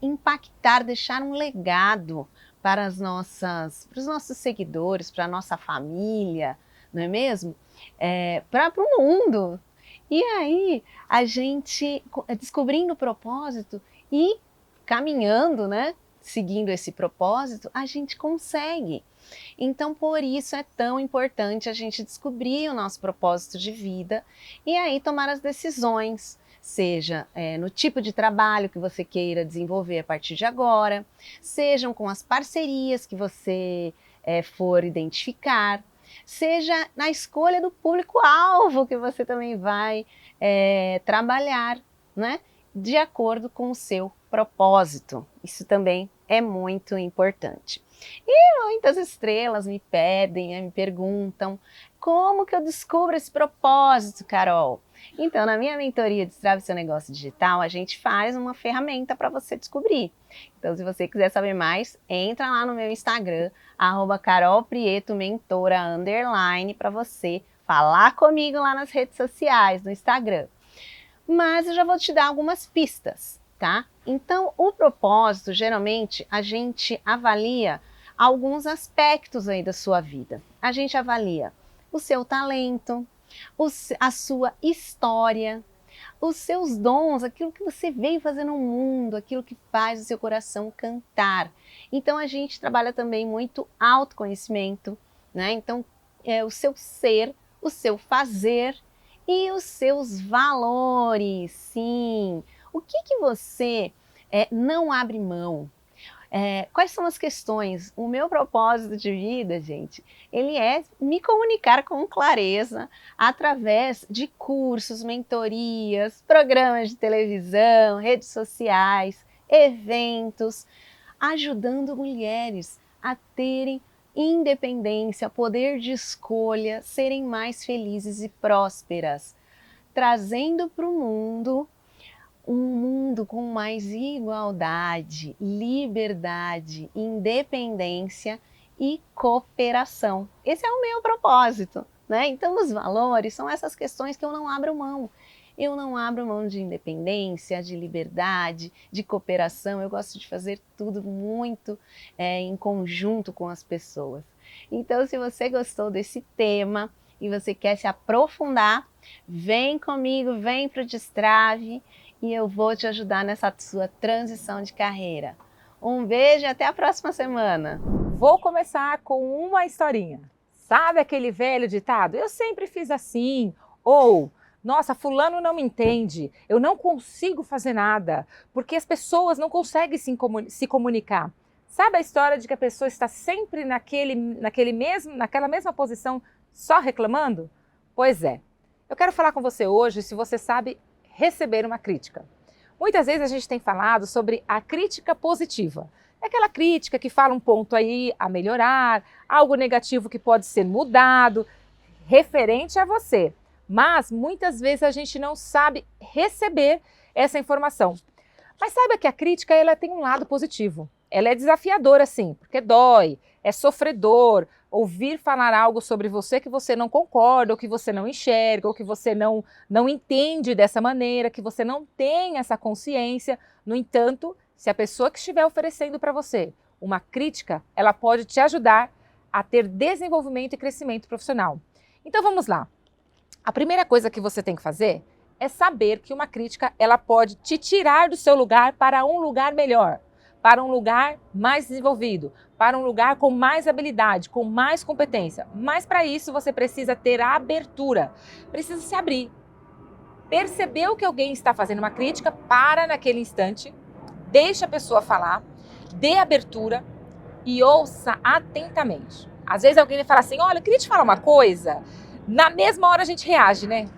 P: impactar, deixar um legado para os nossos seguidores, para a nossa família, não é mesmo? Para o mundo. E aí, a gente, descobrindo o propósito e caminhando, né, seguindo esse propósito, a gente consegue. Então, por isso é tão importante a gente descobrir o nosso propósito de vida e aí tomar as decisões, seja no tipo de trabalho que você queira desenvolver a partir de agora, sejam com as parcerias que você for identificar, seja na escolha do público-alvo que você também vai trabalhar, né, de acordo com o seu propósito. Isso também é muito importante. E muitas estrelas me pedem, me perguntam, como que eu descubro esse propósito, Carol? Então, na minha mentoria Destrave Seu Negócio Digital, a gente faz uma ferramenta para você descobrir. Então, se você quiser saber mais, entra lá no meu Instagram, @carolprietomentora_, para você falar comigo lá nas redes sociais, no Instagram. Mas eu já vou te dar algumas pistas, tá? Então, o propósito, geralmente, a gente avalia alguns aspectos aí da sua vida. A gente avalia o seu talento, a sua história, os seus dons, aquilo que você veio fazer no mundo, aquilo que faz o seu coração cantar. Então, a gente trabalha também muito autoconhecimento, né? Então, o seu ser, o seu fazer e os seus valores, sim. O que você não abre mão? Quais são as questões? O meu propósito de vida, gente, ele é me comunicar com clareza através de cursos, mentorias, programas de televisão, redes sociais, eventos, ajudando mulheres a terem independência, poder de escolha, serem mais felizes e prósperas, trazendo para o mundo um mundo com mais igualdade, liberdade, independência e cooperação. Esse é o meu propósito, né? Então, os valores são essas questões que eu não abro mão. Eu não abro mão de independência, de liberdade, de cooperação. Eu gosto de fazer tudo muito em conjunto com as pessoas. Então, se você gostou desse tema e você quer se aprofundar, vem comigo, vem para o Destrave e eu vou te ajudar nessa sua transição de carreira. Um beijo e até a próxima semana.
Q: Vou começar com uma historinha. Sabe aquele velho ditado? Eu sempre fiz assim, ou nossa, fulano não me entende, eu não consigo fazer nada, porque as pessoas não conseguem se comunicar. Sabe a história de que a pessoa está sempre naquela mesma posição, só reclamando? Pois é, eu quero falar com você hoje se você sabe receber uma crítica. Muitas vezes a gente tem falado sobre a crítica positiva. É aquela crítica que fala um ponto aí a melhorar, algo negativo que pode ser mudado, referente a você. Mas muitas vezes a gente não sabe receber essa informação. Mas saiba que a crítica ela tem um lado positivo. Ela é desafiadora sim, porque dói, é sofredor, ouvir falar algo sobre você que você não concorda, ou que você não enxerga, ou que você não entende dessa maneira, que você não tem essa consciência. No entanto, se a pessoa que estiver oferecendo para você uma crítica, ela pode te ajudar a ter desenvolvimento e crescimento profissional. Então vamos lá. A primeira coisa que você tem que fazer é saber que uma crítica ela pode te tirar do seu lugar para um lugar melhor, para um lugar mais desenvolvido, para um lugar com mais habilidade, com mais competência. Mas para isso você precisa ter a abertura, precisa se abrir. Percebeu que alguém está fazendo uma crítica, para naquele instante, deixa a pessoa falar, dê abertura e ouça atentamente. Às vezes alguém vai falar assim, olha, eu queria te falar uma coisa. Na mesma hora a gente reage, né?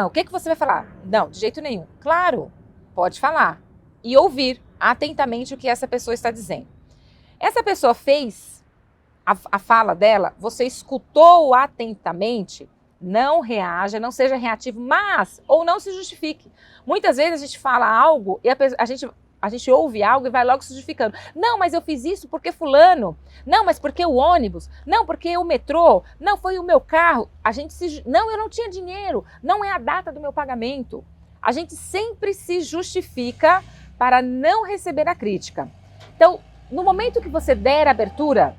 Q: O que você vai falar? Não, de jeito nenhum. Claro, pode falar e ouvir atentamente o que essa pessoa está dizendo. Essa pessoa fez a fala dela, você escutou atentamente, não reaja, não seja reativo, mas, ou não se justifique. Muitas vezes a gente fala algo e a gente ouve algo e vai logo se justificando. Não, mas eu fiz isso porque fulano. Não, mas porque o ônibus. Não, porque o metrô. Não, foi o meu carro. Não, eu não tinha dinheiro. Não é a data do meu pagamento. A gente sempre se justifica para não receber a crítica. Então, no momento que você der abertura,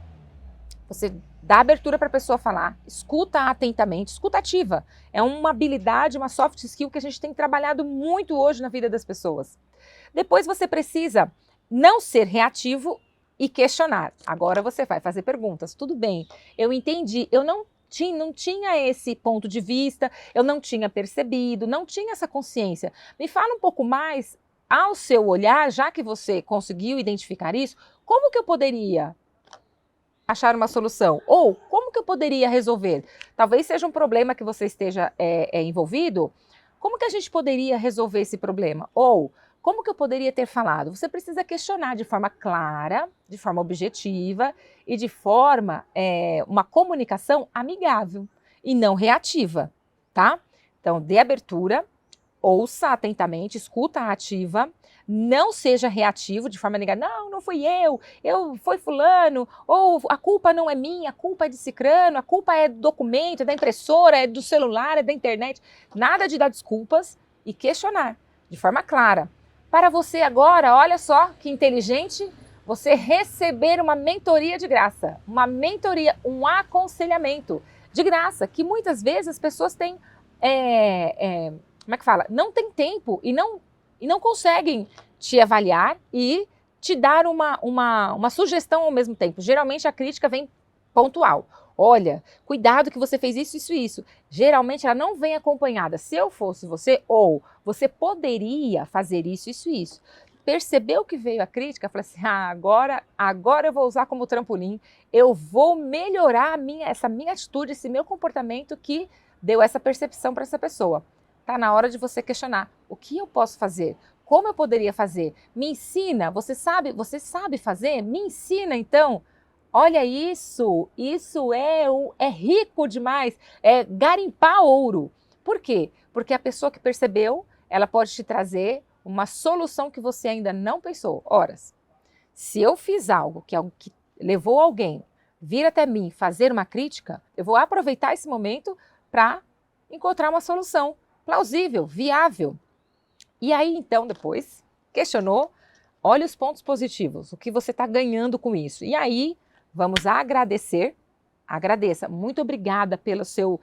Q: você dá abertura para a pessoa falar, escuta atentamente, escuta ativa. É uma habilidade, uma soft skill que a gente tem trabalhado muito hoje na vida das pessoas. Depois você precisa não ser reativo e questionar. Agora você vai fazer perguntas. Tudo bem, eu entendi, eu não tinha esse ponto de vista, eu não tinha percebido, não tinha essa consciência. Me fala um pouco mais, ao seu olhar, já que você conseguiu identificar isso, como que eu poderia achar uma solução? Ou como que eu poderia resolver? Talvez seja um problema que você esteja envolvido. Como que a gente poderia resolver esse problema? Ou como que eu poderia ter falado? Você precisa questionar de forma clara, de forma objetiva e de forma, uma comunicação amigável e não reativa, tá? Então, dê abertura, ouça atentamente, escuta ativa, não seja reativo de forma negativa. Não fui eu, foi fulano, ou a culpa não é minha, a culpa é de cicrano, a culpa é do documento, é da impressora, é do celular, é da internet. Nada de dar desculpas e questionar de forma clara. Para você agora, olha só que inteligente, você receber uma mentoria de graça, uma mentoria, um aconselhamento de graça, que muitas vezes as pessoas têm, como é que fala? Não tem tempo e não conseguem te avaliar e te dar uma sugestão ao mesmo tempo. Geralmente a crítica vem pontual. Olha, cuidado que você fez isso. Geralmente ela não vem acompanhada. Se eu fosse você, ou você poderia fazer isso. Percebeu que veio a crítica, falou assim, agora eu vou usar como trampolim, eu vou melhorar essa minha atitude, esse meu comportamento que deu essa percepção para essa pessoa. Está na hora de você questionar. O que eu posso fazer? Como eu poderia fazer? Me ensina. Você sabe fazer? Me ensina, então. Olha isso é rico demais. É garimpar ouro. Por quê? Porque a pessoa que percebeu, ela pode te trazer uma solução que você ainda não pensou. Ora, se eu fiz algo que levou alguém vir até mim fazer uma crítica, eu vou aproveitar esse momento para encontrar uma solução plausível, viável. E aí, então, depois, questionou, olha os pontos positivos, o que você está ganhando com isso. E aí, vamos agradecer, agradeça. Muito obrigada pelo seu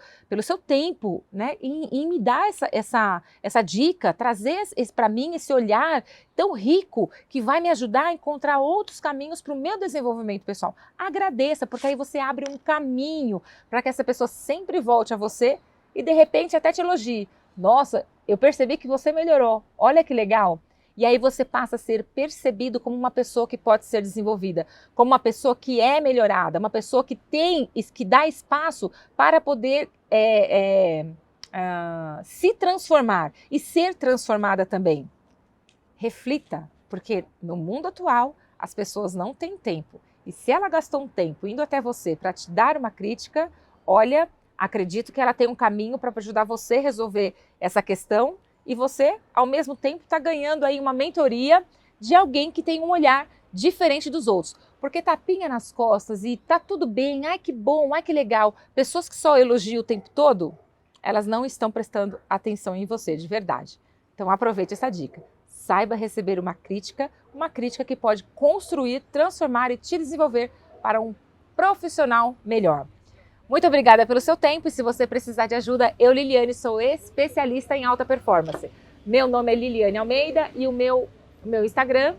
Q: tempo, né, em me dar essa dica, trazer para mim esse olhar tão rico que vai me ajudar a encontrar outros caminhos para o meu desenvolvimento pessoal. Agradeça, porque aí você abre um caminho para que essa pessoa sempre volte a você e, de repente, até te elogie. Nossa, eu percebi que você melhorou, olha que legal. E aí você passa a ser percebido como uma pessoa que pode ser desenvolvida, como uma pessoa que é melhorada, uma pessoa que dá espaço para poder se transformar e ser transformada também. Reflita, porque no mundo atual as pessoas não têm tempo. E se ela gastou um tempo indo até você para te dar uma crítica, olha, acredito que ela tem um caminho para ajudar você a resolver essa questão e você, ao mesmo tempo, está ganhando aí uma mentoria de alguém que tem um olhar diferente dos outros. Porque tapinha nas costas e tá tudo bem, ai que bom, ai que legal. Pessoas que só elogiam o tempo todo, elas não estão prestando atenção em você, de verdade. Então aproveite essa dica. Saiba receber uma crítica que pode construir, transformar e te desenvolver para um profissional melhor. Muito obrigada pelo seu tempo e se você precisar de ajuda, eu, Liliane, sou especialista em alta performance. Meu nome é Liliane Almeida e o meu Instagram,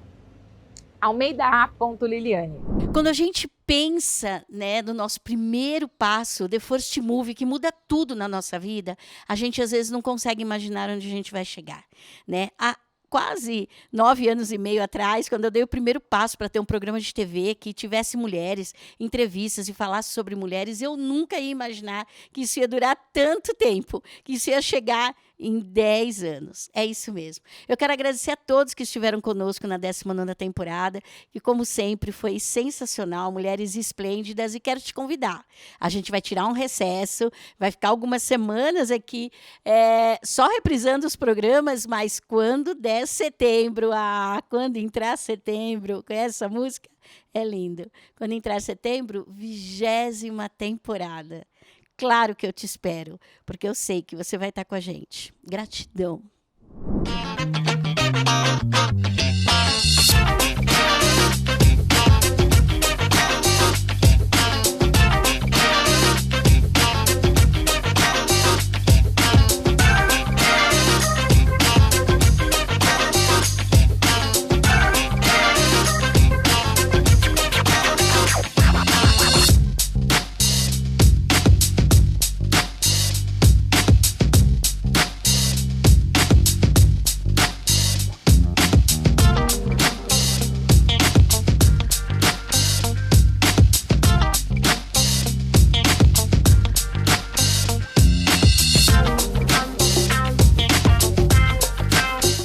Q: almeida.liliane.
A: Quando a gente pensa, né, no nosso primeiro passo, The First Move, que muda tudo na nossa vida, a gente às vezes não consegue imaginar onde a gente vai chegar, né? Há quase 9 anos e meio atrás, quando eu dei o primeiro passo para ter um programa de TV que tivesse mulheres, entrevistas e falasse sobre mulheres, eu nunca ia imaginar que isso ia durar tanto tempo, que isso ia chegar em 10 anos. É isso mesmo. Eu quero agradecer a todos que estiveram conosco na 19ª temporada, que, como sempre, foi sensacional, mulheres esplêndidas, e quero te convidar. A gente vai tirar um recesso, vai ficar algumas semanas aqui só reprisando os programas, mas quando der setembro, quando entrar setembro, conhece essa música? É lindo. Quando entrar setembro, 20ª temporada. Claro que eu te espero, porque eu sei que você vai estar com a gente. Gratidão.